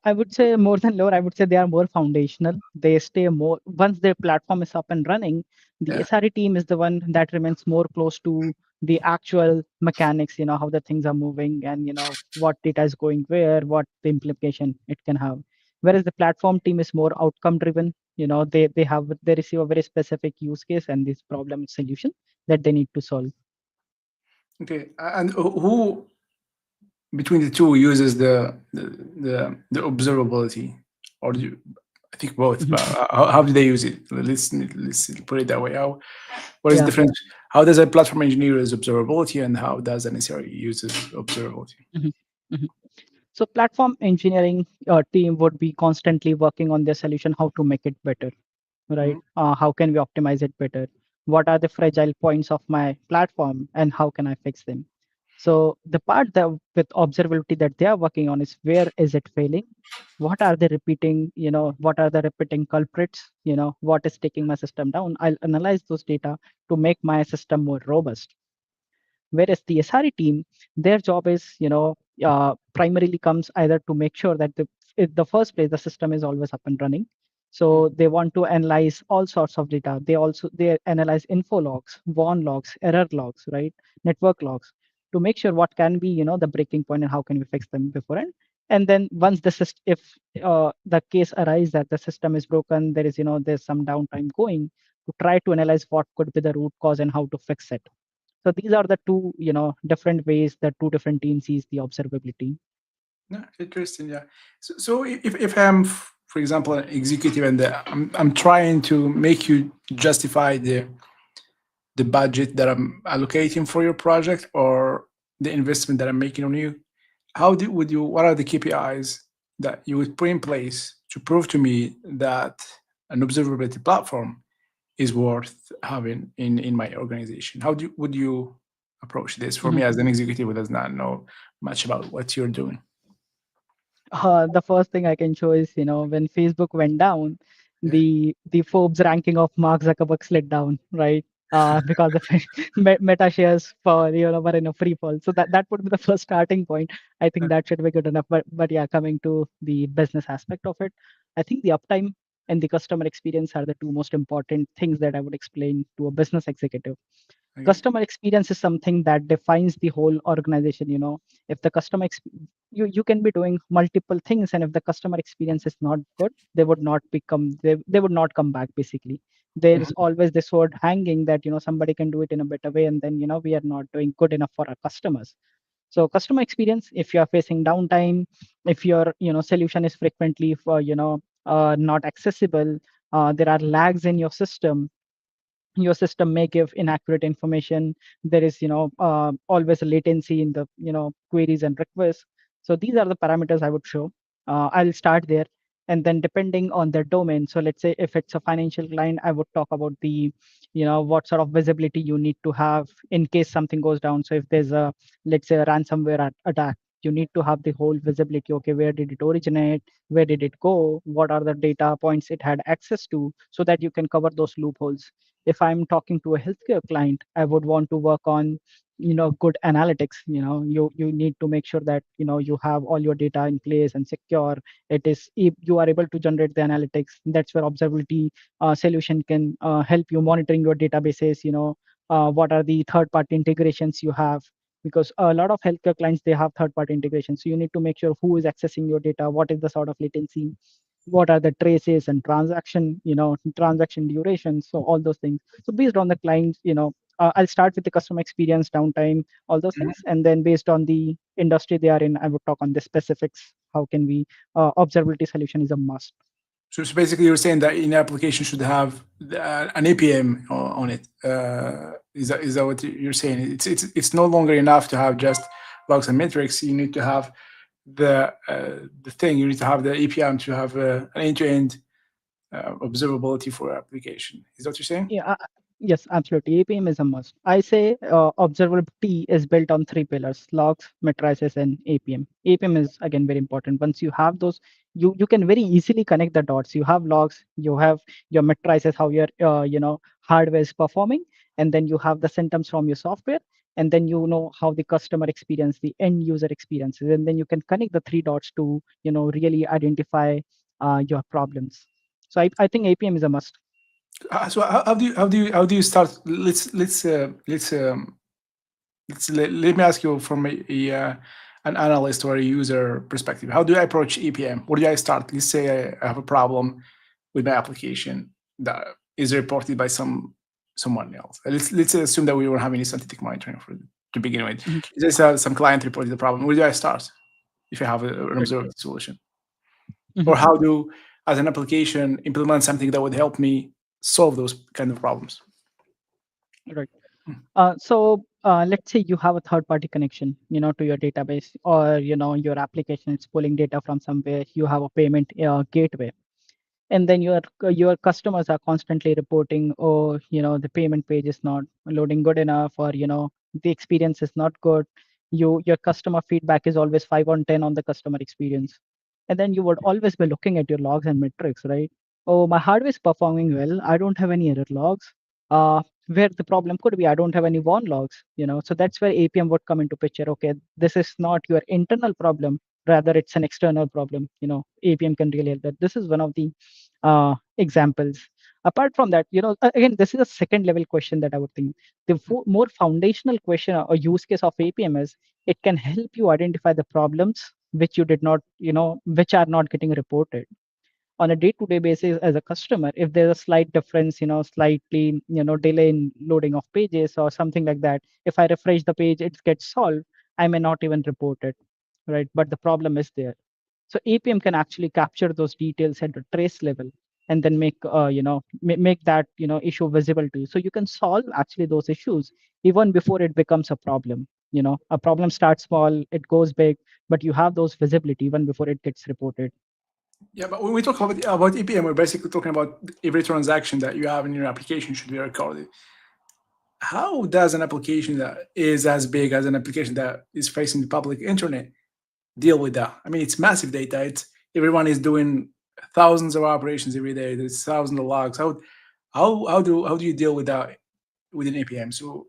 I would say more than lower, I would say they are more foundational. They stay more once their platform is up and running. The Yeah. SRE team is the one that remains more close to the actual mechanics, how the things are moving and what data is going where, what the implication it can have. Whereas the platform team is more outcome driven. They receive a very specific use case and this problem solution that they need to solve. Okay. And who between the two uses the observability, or do you, I think both, but Mhm. how do they use it? Let's put it that way. What is the Yeah. difference? How does a platform engineer use observability, and how does an SRE uses observability? Mhm. Mhm. So platform engineering team would be constantly working on their solution, how to make it better, right? Mhm. How can we optimize it better? What are the fragile points of my platform and how can I fix them? So the part that with observability that they are working on is where is it failing? What are the repeating culprits? What is taking my system down? I'll analyze those data to make my system more robust. Whereas the SRE team, their job is, primarily comes either to make sure that in the first place the system is always up and running. So they want to analyze all sorts of data. They analyze info logs, warn logs, error logs, right, network logs, to make sure what can be, the breaking point and how can we fix them beforehand. And then once the system, if the case arises that the system is broken, there's some downtime going, to try to analyze what could be the root cause and how to fix it. So these are the two, different ways that two different teams sees the observability. Yeah, interesting. Yeah. So if I'm, for example, an executive, and I'm trying to make you justify the budget that I'm allocating for your project, or the investment that I'm making on you, would you, what are the KPIs that you would put in place to prove to me that an observability platform is worth having in my organization? Would you approach this for me Mhm. as an executive who does not know much about what you're doing? The first thing I can show is, when Facebook went down, Yeah. the Forbes ranking of Mark Zuckerberg slid down, right? Because the Meta shares were in a free fall. So that would be the first starting point. I think that should be good enough. But yeah, coming to the business aspect of it, I think the uptime and the customer experience are the two most important things that I would explain to a business executive. Okay. Customer experience is something that defines the whole organization. If the you can be doing multiple things, and if the customer experience is not good, they would not come back basically. There is Mhm. always this word hanging that somebody can do it in a better way, and then we are not doing good enough for our customers. So customer experience, if you are facing downtime, if your solution is frequently for not accessible, there are lags in your system may give inaccurate information. There is always a latency in the queries and requests. So these are the parameters I would show. I'll start there, and then depending on the domain, so let's say if it's a financial client, I would talk about the what sort of visibility you need to have in case something goes down. So if there's a, let's say, a ransomware attack, you need to have the whole visibility. Okay, where did it originate, where did it go, what are the data points it had access to, so that you can cover those loopholes. If I'm talking to a healthcare client, I would want to work on good analytics. You need to make sure that you have all your data in place and secure. If you are able to generate the analytics, that's where observability solution can help you monitoring your databases. What are the third party integrations you have, because a lot of healthcare clients, they have third party integrations. So you need to make sure who is accessing your data, what is the sort of latency, what are the traces and transaction durations, so all those things. So based on the clients, I'll start with the customer experience, downtime, all those things, and then based on the industry they are in, I would talk on the specifics. How can we observability solution is a must. So basically, you're saying that an application should have an APM on it. Is that what you're saying? It's no longer enough to have just logs and metrics. You need to have the thing. You need to have the APM to have an end-to-end observability for your application. Is that what you're saying? Yeah, Yes, absolutely. APM is a must. I say observability is built on three pillars: logs, matrices, and APM. APM is again very important. Once you have those, you can very easily connect the dots. You have logs, you have your matrices, how your hardware is performing, and then you have the symptoms from your software, and then you know how the customer experience, the end user experiences, and then you can connect the three dots to really identify your problems. So I think APM is a must. So how do you start? Let me ask you from an analyst or a user perspective. How do I approach EPM? Where do I start? Let's say I have a problem with my application that is reported by someone else. Let's assume that we don't have any static monitoring to begin with. Mhm. Just some client reported the problem. Where do I start if I have an Right. observed solution? Mhm. Or how do, as an application, implement something that would help me solve those kind of problems? Right. So let's say you have a third-party connection, to your database, or your application is pulling data from somewhere. You have a payment gateway, and then your customers are constantly reporting, oh, the payment page is not loading good enough, or the experience is not good. Your customer feedback is always 5 on 10 on the customer experience, and then you would always be looking at your logs and metrics, right? Oh, my hardware is performing well, I don't have any error logs. Where the problem could be, I don't have any warn logs. So that's where APM would come into picture. Okay, this is not your internal problem, rather it's an external problem. APM can really help that. This is one of the examples. Apart from that, again, this is a second level question that I would think. The more foundational question or use case of APM is, it can help you identify the problems which you did not, which are not getting reported on a day-to-day basis as a customer. If there's a slight difference, slightly, delay in loading of pages or something like that, if I refresh the page, it gets solved, I may not even report it, right? But the problem is there. So APM can actually capture those details at the trace level, and then make that issue visible to you, so you can solve actually those issues even before it becomes a problem. A problem starts small, it goes big, but you have those visibility even before it gets reported. Yeah, but when we talk about EPM, we're basically talking about every transaction that you have in your application should be recorded. How does an application that is as big as an application that is facing the public internet deal with that? I mean, it's massive data. It's everyone is doing thousands of operations every day. There's thousands of logs. How do you deal with that within APM? So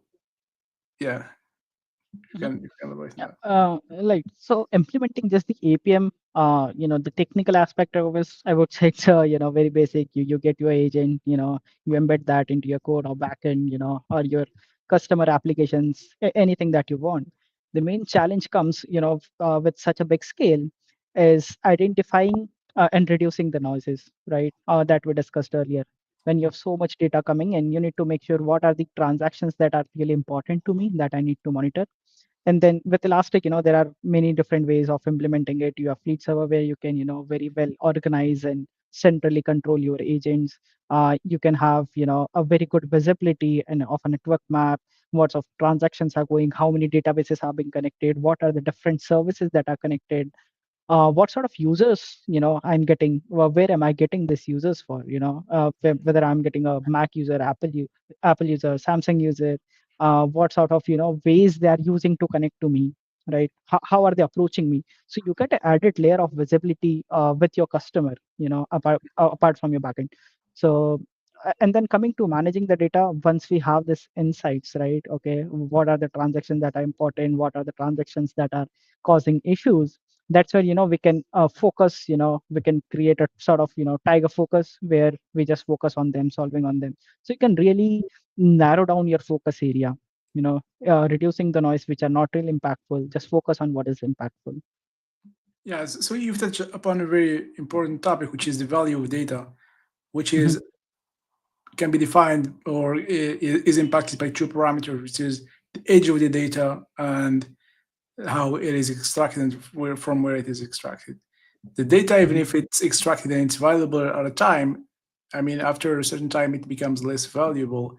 yeah, you can elaborate on Yeah, that. like so implementing just the APM, the technical aspect of it, I would say it's very basic. You get your agent, you embed that into your code or backend, or your customer applications, anything that you want. The main challenge comes, with such a big scale, is identifying and reducing the noises, right? That we discussed earlier. When you have so much data coming in, you need to make sure what are the transactions that are really important to me that I need to monitor. And then with Elastic, there are many different ways of implementing it. You have fleet server where you can, very well organize and centrally control your agents. You can have, a very good visibility and of a network map, what of transactions are going, how many databases are being connected, what are the different services that are connected, what sort of users I'm getting, where am I getting these users for, whether I'm getting a Mac user, Apple user, Samsung user, what sort of ways they are using to connect to me, right? How are they approaching me? So you get an added layer of visibility with your customer, apart from your backend. So and then coming to managing the data, once we have this insights, right? Okay, what are the transactions that are important, what are the transactions that are causing issues? That's where we can focus, we can create a sort of tiger focus where we just focus on them, solving on them. So you can really narrow down your focus area, reducing the noise which are not really impactful, just focus on what is impactful. Yeah, so you've touched upon a very important topic, which is the value of data, which Mhm. is can be defined or is impacted by two parameters, which is the age of the data and how it is extracted and from where it is extracted. The data, even Mhm. if it's extracted and it's valuable at a time, I mean, after a certain time, it becomes less valuable.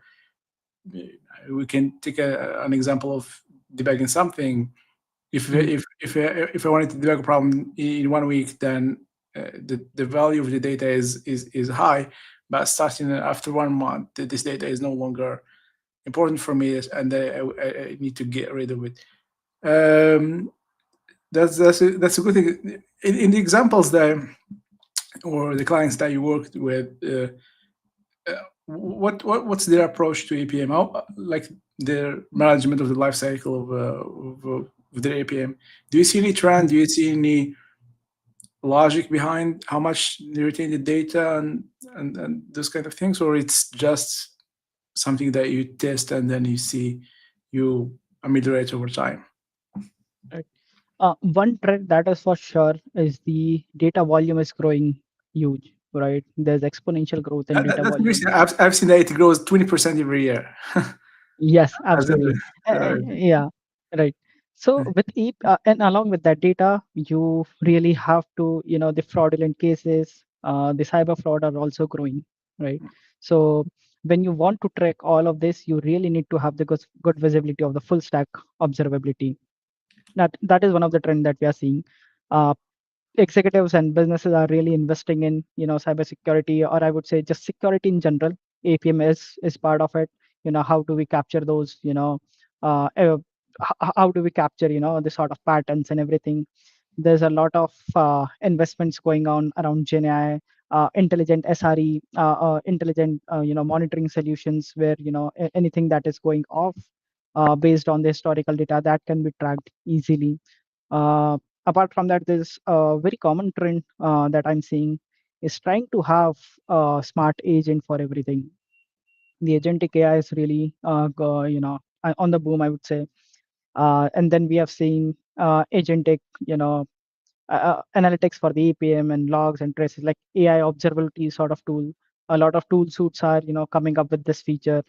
We can take an example of debugging something. If Mhm. if I wanted to debug a problem in 1 week, then the value of the data is high. but starting after 1 month, this data is no longer important for me, and I need to get rid of it. Um, that's a good thing. In the examples that or the clients that you worked with, what's their approach to APM? How, like their management of the life cycle of their APM? Do you see any trend? Do you see any logic behind how much they retain the data and those kind of things, or it's just something that you test and then you see you ameliorate over time? Right. One trend that is for sure is the data volume is growing huge, right? There's exponential growth in data That's volume. interesting. I've seen that it grows 20% every year. Yes, As in absolutely. Yeah, right. So with and along with that data, you really have to, the fraudulent cases, the cyber fraud are also growing, right? So when you want to track all of this, you really need to have the good visibility of the full stack observability. That is one of the trend that we are seeing. Uh, Executives and businesses are really investing in cybersecurity, or I would say just security in general. APM is part of it. How do we capture those, how do we capture the sort of patterns and everything. There's a lot of investments going on around Gen AI, intelligent SRE, intelligent monitoring solutions, where anything that is going off based on the historical data that can be tracked easily. uh, Apart from that, there's a very common trend that I'm seeing is trying to have a smart agent for everything. The agentic AI is really, on the boom, I would say. And then we have seen agentic, analytics for the APM and logs and traces, like AI observability sort of tool. A lot of tool suits are, coming up with this feature.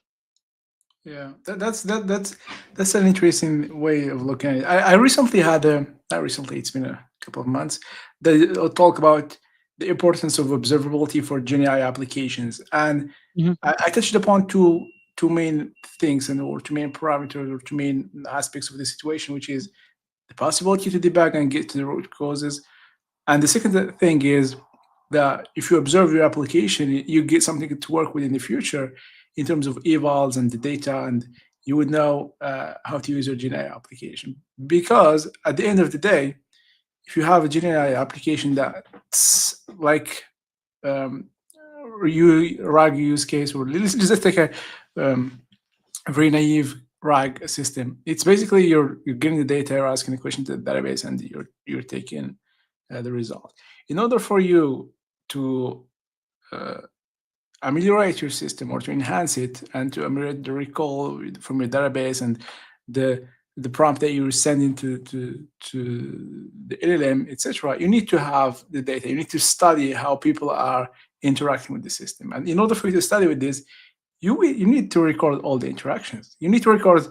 Yeah, that's an interesting way of looking at it. I recently had a not recently, it's been a couple of months. The talk about the importance of observability for Gen AI applications, and Mhm. I touched upon two main things and or two main parameters or two main aspects of the situation, which is the possibility to debug and get to the root causes, and the second thing is that if you observe your application, you get something to work with in the future in terms of evals and the data, and you would know how to use your GenAI application. Because at the end of the day, if you have a GenAI application that's like um, RAG use case, or let's take um, a very naive RAG system. It's basically you're getting the data, you're asking a question to the database, and you're taking the result. In order for you to uh, ameliorate your system or to enhance it and to ameliorate the recall from your database and the the prompt that you're sending to the LLM, etc., you need to have the data. You need to study how people are interacting with the system. And in order for you to study with this, you need to record all the interactions. You need to record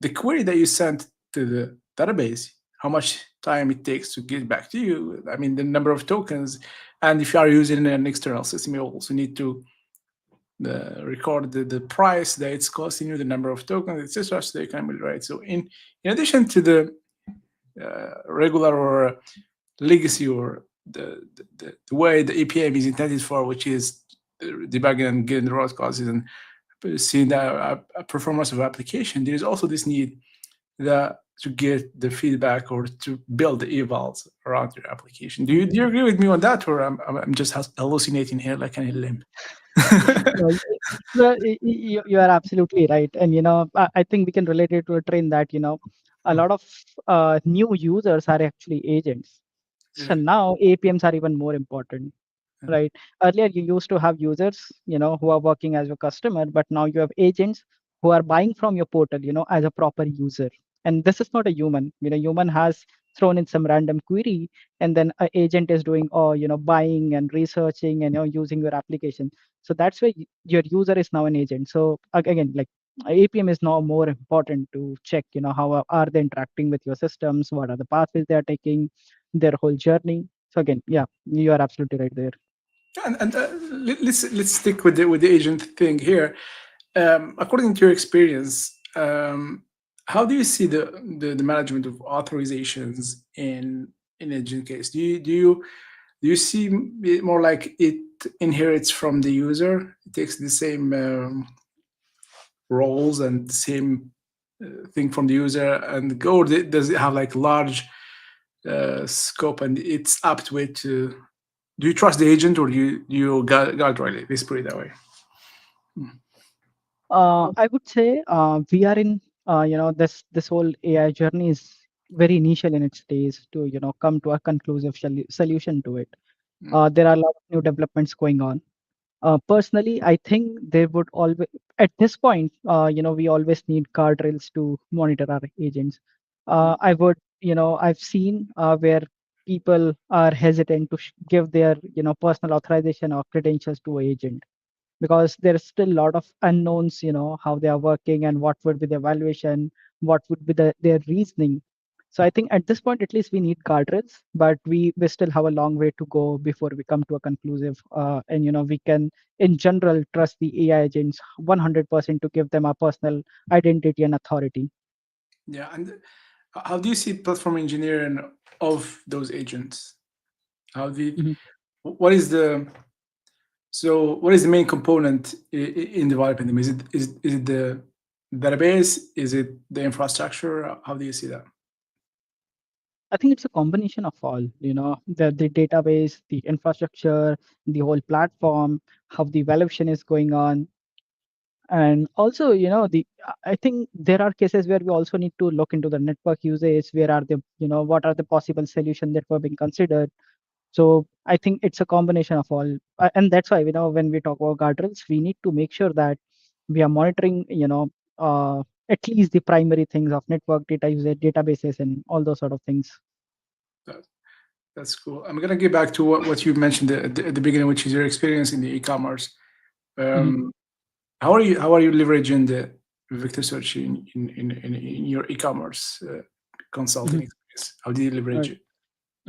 the query that you sent to the database, how much time it takes to get back to you. I mean, the number of tokens, and if you are using an external system, you also need to record the price that it's costing you, the number of tokens, etc. So they can be right. So in addition to the regular or legacy or the way the APM is intended for, which is debugging and getting the root causes and seeing the performance of application, there is also this need that to get the feedback or to build the evals around your application. Do you agree with me on that, or I'm just hallucinating here like an LM? No, you are absolutely right. And, I think we can relate it to a trend that, a lot of new users are actually agents. So Yeah. now APMs are even more important, right? Earlier, you used to have users, who are working as a customer, but now you have agents who are buying from your portal, as a proper user. And this is not a human. Human has thrown in some random query, and then an agent is doing, buying and researching and using your application. So that's why your user is now an agent. So again, like APM is now more important to check, how are they interacting with your systems, what are the pathways they are taking, their whole journey. So again, yeah, you are absolutely right there. And let's stick with the agent thing here. According to your experience, how do you see the management of authorizations in agent case? Do you see it more like it inherits from the user. It takes the same roles and the same thing from the user and go. Does it have like large scope and it's up to it to? Do you trust the agent or do you guard really? Let's put it that way. I would say we are in this whole AI journey is very initial in its days to come to a conclusive solution to it. Mm, There are a lot of new developments going on. Personally, I think there would always, at this point, we always need guardrails to monitor our agents. mm, I would, I've seen where people are hesitant to give their, personal authorization or credentials to an agent because there's still a lot of unknowns, how they are working and what would be the evaluation, what would be their reasoning. So I think at this point, at least we need guardrails, but we still have a long way to go before we come to a conclusive. And we can, in general, trust the AI agents 100% to give them our personal identity and authority. yeah, and how do you see platform engineering of those agents? How do you, Mhm. what is the what is the main component in developing them? Is it the database? Is it the infrastructure? How do you see that? I think it's a combination of all, the database, the infrastructure, the whole platform, how the evaluation is going on. And also, I think there are cases where we also need to look into the network usage. Where are the, what are the possible solutions that were being considered? So I think it's a combination of all. And that's why, when we talk about guardrails, we need to make sure that we are monitoring, at least the primary things of network data usage, databases, and all those sort of things. That, that's cool. I'm gonna get back to what you mentioned at the beginning, which is your experience in the e-commerce. Mhm, Um, how are you leveraging the vector search in your e-commerce consulting mhm, experience? How do you leverage right. it?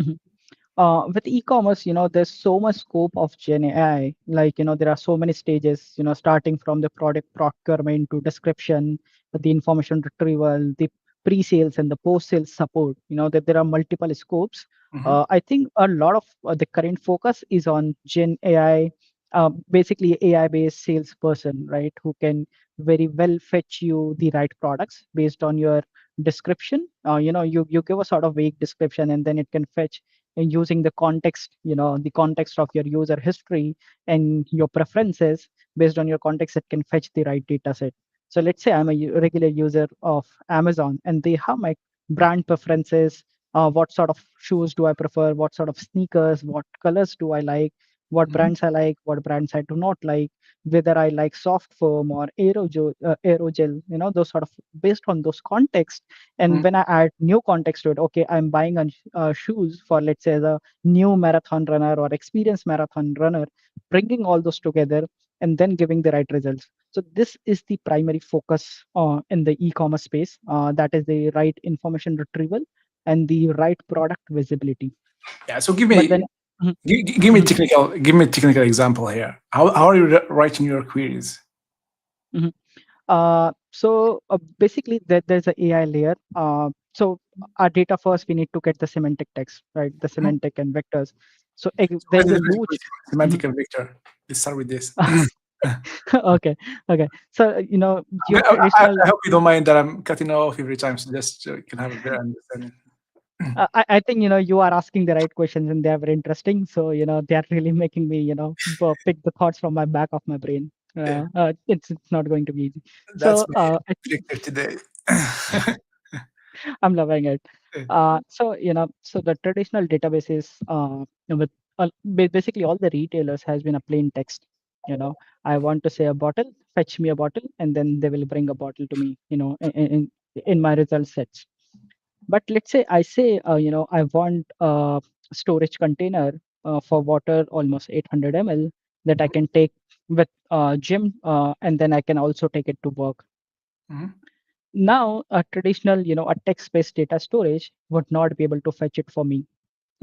Mhm. With e-commerce, there's so much scope of Gen AI. Like, there are so many stages, starting from the product procurement to description, the information retrieval, the pre-sales and the post-sales support, that there are multiple scopes. Hmm. I think a lot of the current focus is on Gen AI, basically AI-based salesperson, right, who can very well fetch you the right products based on your description. You give a sort of vague description and then it can fetch and using the context, the context of your user history and your preferences. Based on your context, it can fetch the right data set. So let's say I'm a regular user of Amazon and they have my brand preferences. What sort of shoes do I prefer? What sort of sneakers? What colors do I like? What Hmm. brands I like? What brands I do not like? Whether I like soft foam or aerogel, those sort of based on those contexts. And when I add new context to it, okay, I'm buying shoes for, let's say, the new marathon runner or experienced marathon runner, bringing all those together and then giving the right results. So this is the primary focus in the e-commerce space. That is the right information retrieval and the right product visibility. Yeah. So But then, Mhm, give me a mhm, technical example here. How are you writing your queries? mhm. Basically, there's an AI layer. So our data first, we need to get the semantic text, right? The Mhm. semantic and vectors. So What's there's the a difference huge. between semantic and vector? Let's start with this. Okay, okay. So I, your I, traditional. I hope you don't mind that I'm cutting off every time, so just so you can have a better understanding. I think you are asking the right questions and they are very interesting. So they are really making me pick the thoughts from my back of my brain. Yeah, It's not going to be easy. that's So my objective today. I'm loving it. Yeah. So the traditional databases with basically all the retailers has been a plain text. I want to say a bottle, fetch me a bottle, and then they will bring a bottle to me. In my result sets. But let's say I say, I want a storage container for water, almost 800 ml, that I can take with gym, and then I can also take it to work. Mhm, Now, a traditional, a text-based data storage would not be able to fetch it for me,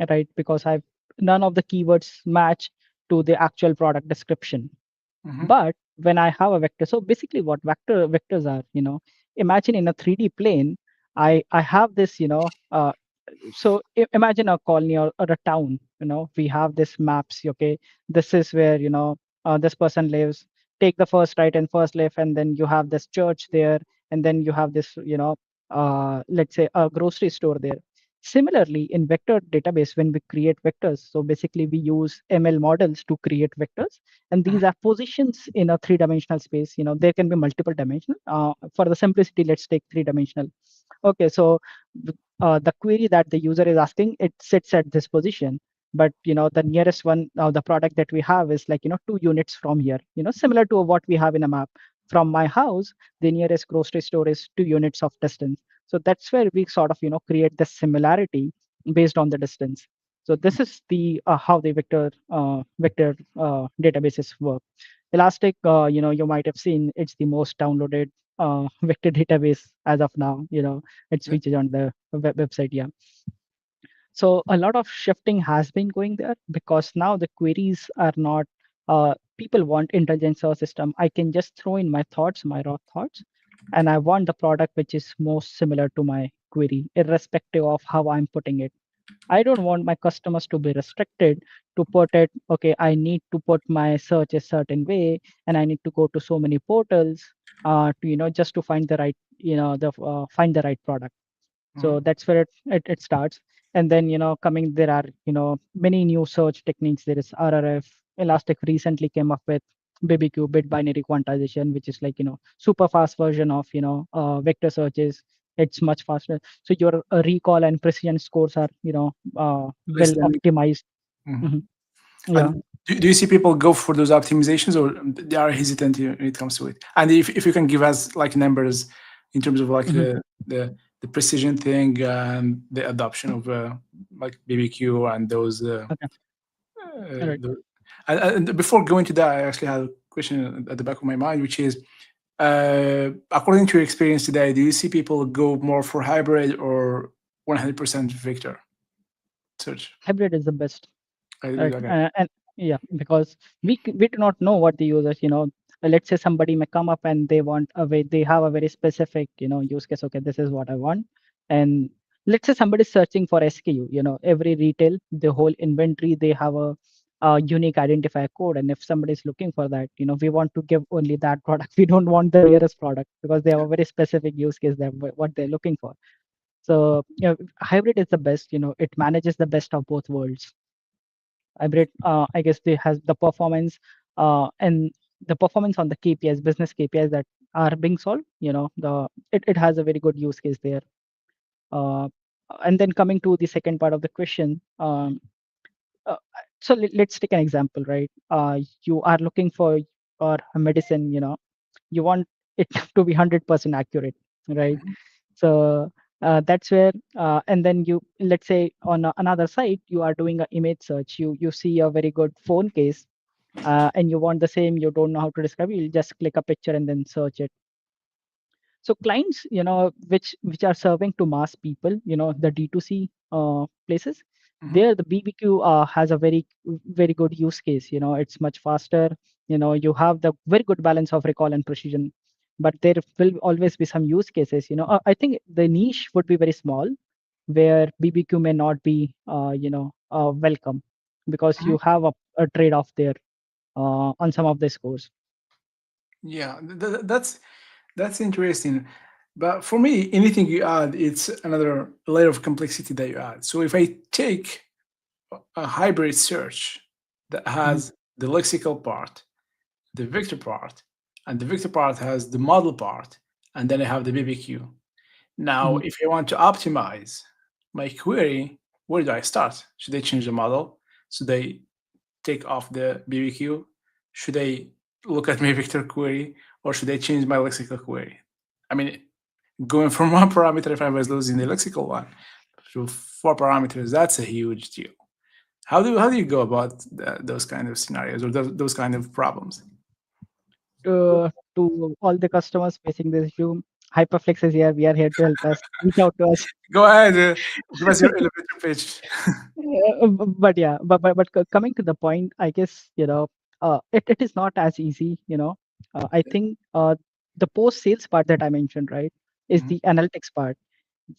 right? Because I've none of the keywords match to the actual product description. mhm, But when I have a vector, so basically what vectors are, imagine in a 3D plane, I have this, So imagine a colony or a town. We have this maps. Okay, this is where this person lives. Take the first right and first left, and then you have this church there, and then you have this let's say a grocery store there. Similarly, in vector database, when we create vectors, so basically we use ML models to create vectors, and these are positions in a three-dimensional space. There can be multiple dimensional. For the simplicity, let's take three-dimensional. Okay, so the query that the user is asking, it sits at this position, but the nearest one, the product that we have is like 2 units from here, similar to what we have in a map. From my house, the nearest grocery store is 2 units of distance. So that's where we sort of create the similarity based on the distance. So this is the how the vector databases work. Elastic, you might have seen, it's the most downloaded vector database as of now. It's Yeah. featured on the website. Yeah. So a lot of shifting has been going there because now the queries are not. People want intelligent search system. I can just throw in my thoughts, my raw thoughts, and I want the product which is most similar to my query, irrespective of how I'm putting it. I don't want my customers to be restricted to put it, okay, I need to put my search a certain way and I need to go to so many portals to, just to find the right, find the right product. So Mhm. that's where it starts. And then coming, there are many new search techniques. There is RRF. Elastic recently came up with bbq, bit binary quantization, which is like super fast version of vector searches. It's much faster, so your recall and precision scores are Less well than. optimized. Mhm. Mhm. Yeah. And do you see people go for those optimizations, or they are hesitant when it comes to it? And if you can give us like numbers in terms of like Mhm. the precision thing and the adoption of like BBQ and those. Okay. All right. The, and before going to that, I actually had a question at the back of my mind, which is, according to your experience today, do you see people go more for hybrid or 100% vector search? Hybrid is the best. I agree. Right. Okay. And yeah, because we do not know what the users, let's say somebody may come up and they have a very specific, use case. Okay, this is what I want. And let's say somebody's searching for SKU, every retail, the whole inventory, they have a unique identifier code. And if somebody's looking for that, we want to give only that product. We don't want the nearest product because they have a very specific use case that what they're looking for. So, hybrid is the best, it manages the best of both worlds. Hybrid, I guess they has the performance and the performance on the KPIs, business KPIs that are being solved. It has a very good use case there. Uh, and then coming to the second part of the question, uh, so let's take an example, right? You are looking for a medicine, you want it to be 100% accurate, right? Mhm. So that's where, and then you, let's say on another site, you are doing an image search. You see a very good phone case, and you want the same. You don't know how to describe it. You just click a picture and then search it. So clients, which are serving to mass people, the D2C places, Mhm. there the BBQ has a very good use case. It's much faster. You have the very good balance of recall and precision, but there will always be some use cases. I think the niche would be very small, where BBQ may not be, welcome, because Mhm. you have a trade-off there on some of the scores. Yeah, that's interesting. But for me, anything you add, it's another layer of complexity that you add. So if I take a hybrid search that Mhm. has the lexical part, the vector part, and the vector part has the model part, and then I have the BBQ. Now, Mhm. if I want to optimize my query, where do I start? Should I change the model? Should I take off the BBQ? Should I look at my vector query, or should I change my lexical query? I mean, going from one parameter, if I was losing the lexical one, to 4 parameters, that's a huge deal. How do you go about those kind of scenarios or those kind of problems? To all the customers facing this issue, Hyperflex is here. We are here to help us. Reach out to us. Go ahead, give us your elevator pitch. But yeah, but coming to the point, I guess it is not as easy. I think the post sales part that I mentioned, right, is Mhm. the analytics part.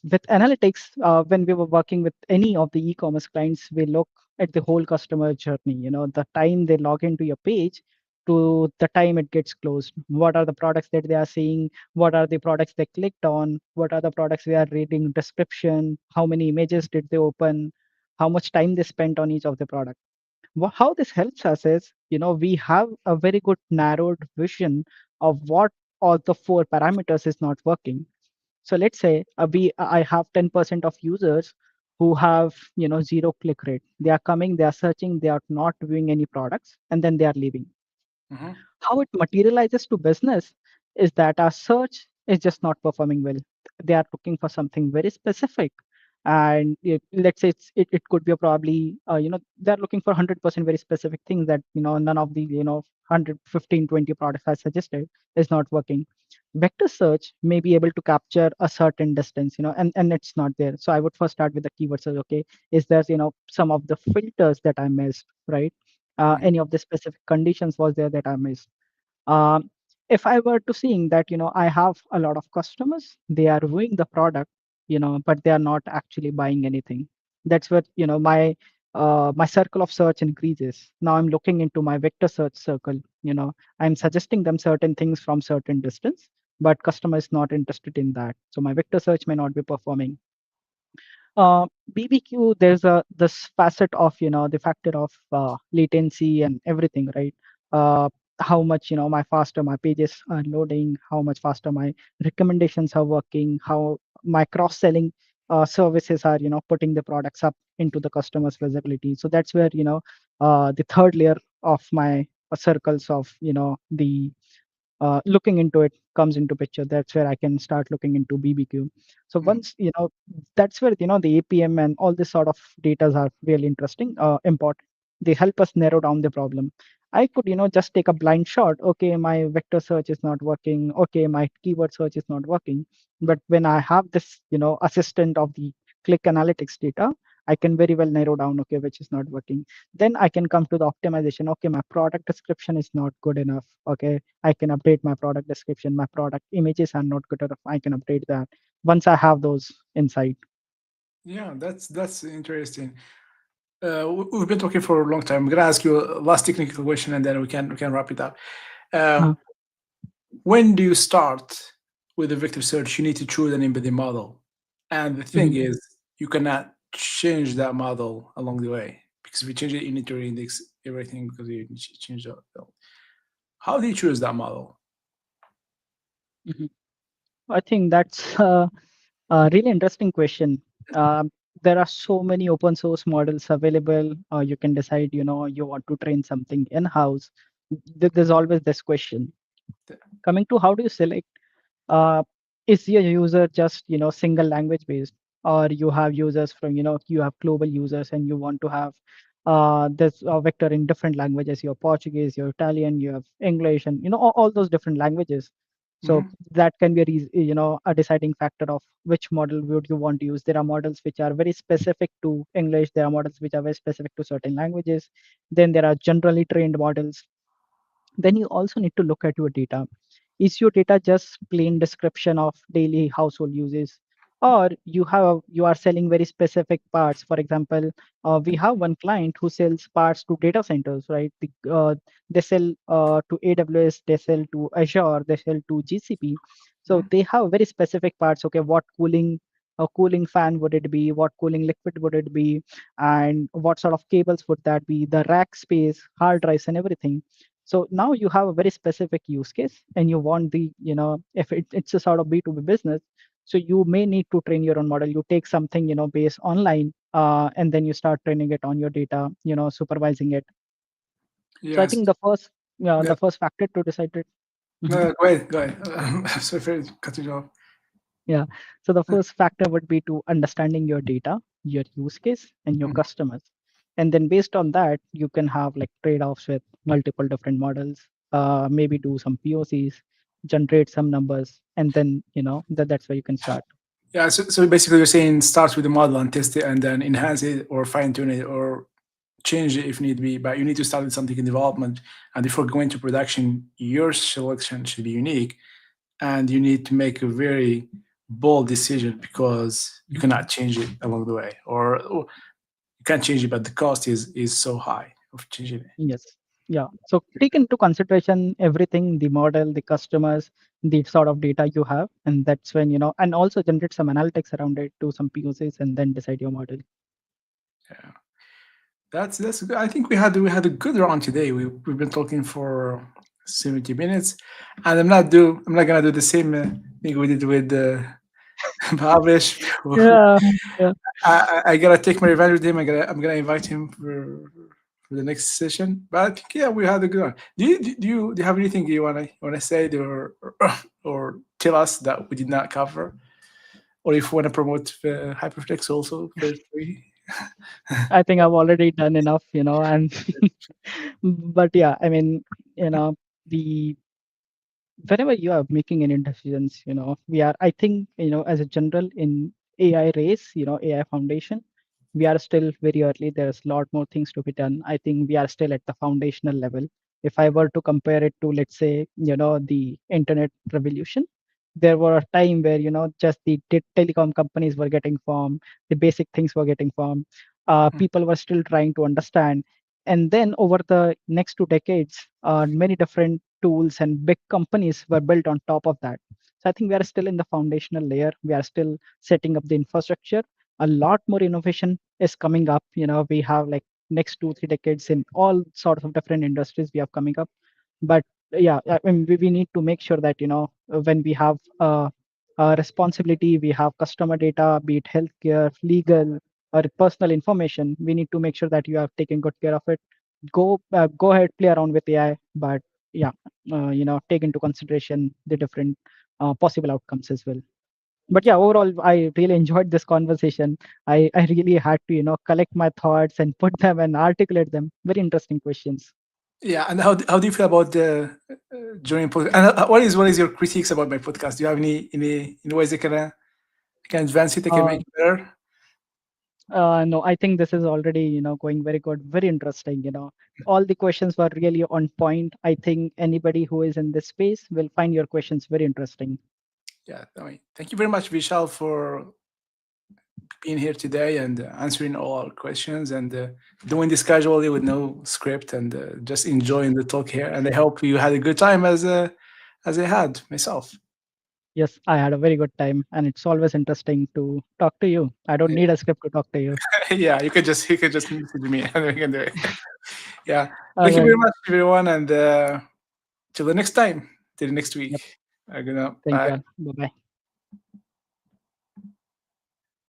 With analytics, when we were working with any of the e-commerce clients, we look at the whole customer journey, the time they log into your page to the time it gets closed. What are the products that they are seeing? What are the products they clicked on? What are the products they are reading description? How many images did they open? How much time they spent on each of the product? How this helps us is, we have a very good narrowed vision of what all the four parameters is not working. So let's say I have 10% of users who have zero click rate. They are coming, they are searching, they are not viewing any products, and then they are leaving. Hmm. How it materializes to business is that our search is just not performing well. They are looking for something very specific, and let's say it could be probably they're looking for 100% very specific things that none of the 100 15 20 products I suggested is not working. Vector search may be able to capture a certain distance, and it's not there. So I would first start with the keyword search. Okay, is there some of the filters that I missed, right? Any of the specific conditions was there that I missed. um, if I were to seeing that I have a lot of customers, they are viewing the product, but they are not actually buying anything. That's where my circle of search increases. Now I'm looking into my vector search circle. I'm suggesting them certain things from certain distance, but customer is not interested in that, so my vector search may not be performing. BBQ, there's a this facet of the factor of latency and everything, right? Uh, how much my faster my pages are loading, how much faster my recommendations are working, how my cross-selling services are putting the products up into the customer's visibility. So that's where the third layer of my circles of the looking into it comes into picture. That's where I can start looking into BBQ. So Hmm. once that's where the APM and all this sort of data are really interesting, important. They help us narrow down the problem. I could just take a blind shot. Okay, my vector search is not working. Okay, my keyword search is not working. But when I have this assistant of the click analytics data, I can very well narrow down, okay, which is not working. Then I can come to the optimization. Okay, my product description is not good enough. Okay, I can update my product description. My product images are not good enough. I can update that once I have those insight. Yeah, that's interesting. We've been talking for a long time. I'm gonna ask you a last technical question, and then we can wrap it up. Uh, Um, when do you start with a vector search? You need to choose an embedding model, and the thing mhm, is, you cannot change that model along the way because if you change it, you need to reindex everything because you change the. How do you choose that model? mhm. I think that's a really interesting question. Um, there are so many open source models available. You can decide, you want to train something in house. There's always this question. Coming to how do you select? uh, is your user just single language based, or you have users from you have global users and you want to have this vector in different languages, your Portuguese, your Italian, you have English, and all those different languages. So Hmm. that can be a deciding factor of which model would you want to use. There are models which are very specific to English, there are models which are very specific to certain languages, then there are generally trained models. Then you also need to look at your data. Is your data just plain description of daily household uses, or you are selling very specific parts? For example, we have one client who sells parts to data centers, right? They sell to AWS, they sell to Azure, they sell to GCP. So Hmm. they have very specific parts. Okay, what cooling a cooling fan would it be? What cooling liquid would it be? And what sort of cables would that be? The rack space, hard drives, and everything. So now you have a very specific use case and you want if it's a sort of B2B business, so you may need to train your own model. You take something, based online, and then you start training it on your data, supervising it. So I Yes. think the Yeah. first factor to decide it. Mhm. No, go ahead. Go ahead. Sorry for cutting you off. Yeah. So the first factor would be to understanding your data, your use case, and your Mhm. customers. And then based on that, you can have like trade-offs with multiple different models, maybe do some POCs, generate some numbers, and then, that's where you can start. Yeah. So basically, you're saying start with the model and test it, and then enhance it or fine tune it or change it if need be. But you need to start with something in development, and before going to production, your selection should be unique, and you need to make a very bold decision because you Mhm. cannot change it along the way, or you can't change it, but the cost is so high of changing it. Yes. Yeah. So take into consideration everything, the model, the customers, the sort of data you have, and that's when, and also generate some analytics around it, do some POCs, and then decide your model. Yeah, that's good. I think we had a good round today. We've been talking for 70 minutes, and I'm not gonna do the same thing we did with Bhavesh. Yeah. Yeah. I gotta take my revenge with him. I'm gonna invite him for the next session. But I think, yeah, we had a good one. Do you have anything you wanna say or tell us that we did not cover, or if you wanna promote Hyperflex also, feel free. I think I've already done enough, and but yeah, I mean, the whenever you are making any decisions, we are, I think, as a general in AI race, AI foundation, we are still very early. There's a lot more things to be done. I think we are still at the foundational level. If I were to compare it to, let's say, the internet revolution, there were a time where, just the telecom companies were getting formed, the basic things were getting formed. People were still trying to understand. And then over the next 2 decades, many different tools and big companies were built on top of that. So I think we are still in the foundational layer. We are still setting up the infrastructure. A lot more innovation is coming up. We have like next 2 3 decades in all sorts of different industries we have coming up. But yeah, I mean, we need to make sure that when we have responsibility, we have customer data, be it healthcare, legal, or personal information. We need to make sure that you have taken good care of it. Go ahead, play around with AI, but yeah, take into consideration the different possible outcomes as well. But yeah, overall, I really enjoyed this conversation. I really had to collect my thoughts and put them and articulate them. Very interesting questions. Yeah, and how do you feel about the joining podcast? And what is your critiques about my podcast? Do you have any ways I can advance it? I can uh, make it better. no, I think this is already going very good, very interesting. All the questions were really on point. I think anybody who is in this space will find your questions very interesting. Yeah, I mean, thank you very much, Vishal, for being here today and answering all our questions and doing this casually with no script and just enjoying the talk here. And I hope you had a good time as I had myself. Yes, I had a very good time, and it's always interesting to talk to you. I don't need a script to talk to you. Yeah, you can just message me and we can do it. Yeah, All thank you right. very much, everyone, and till the next time, till the next week. Yep. I'm gonna Thank bye. you all. Bye bye.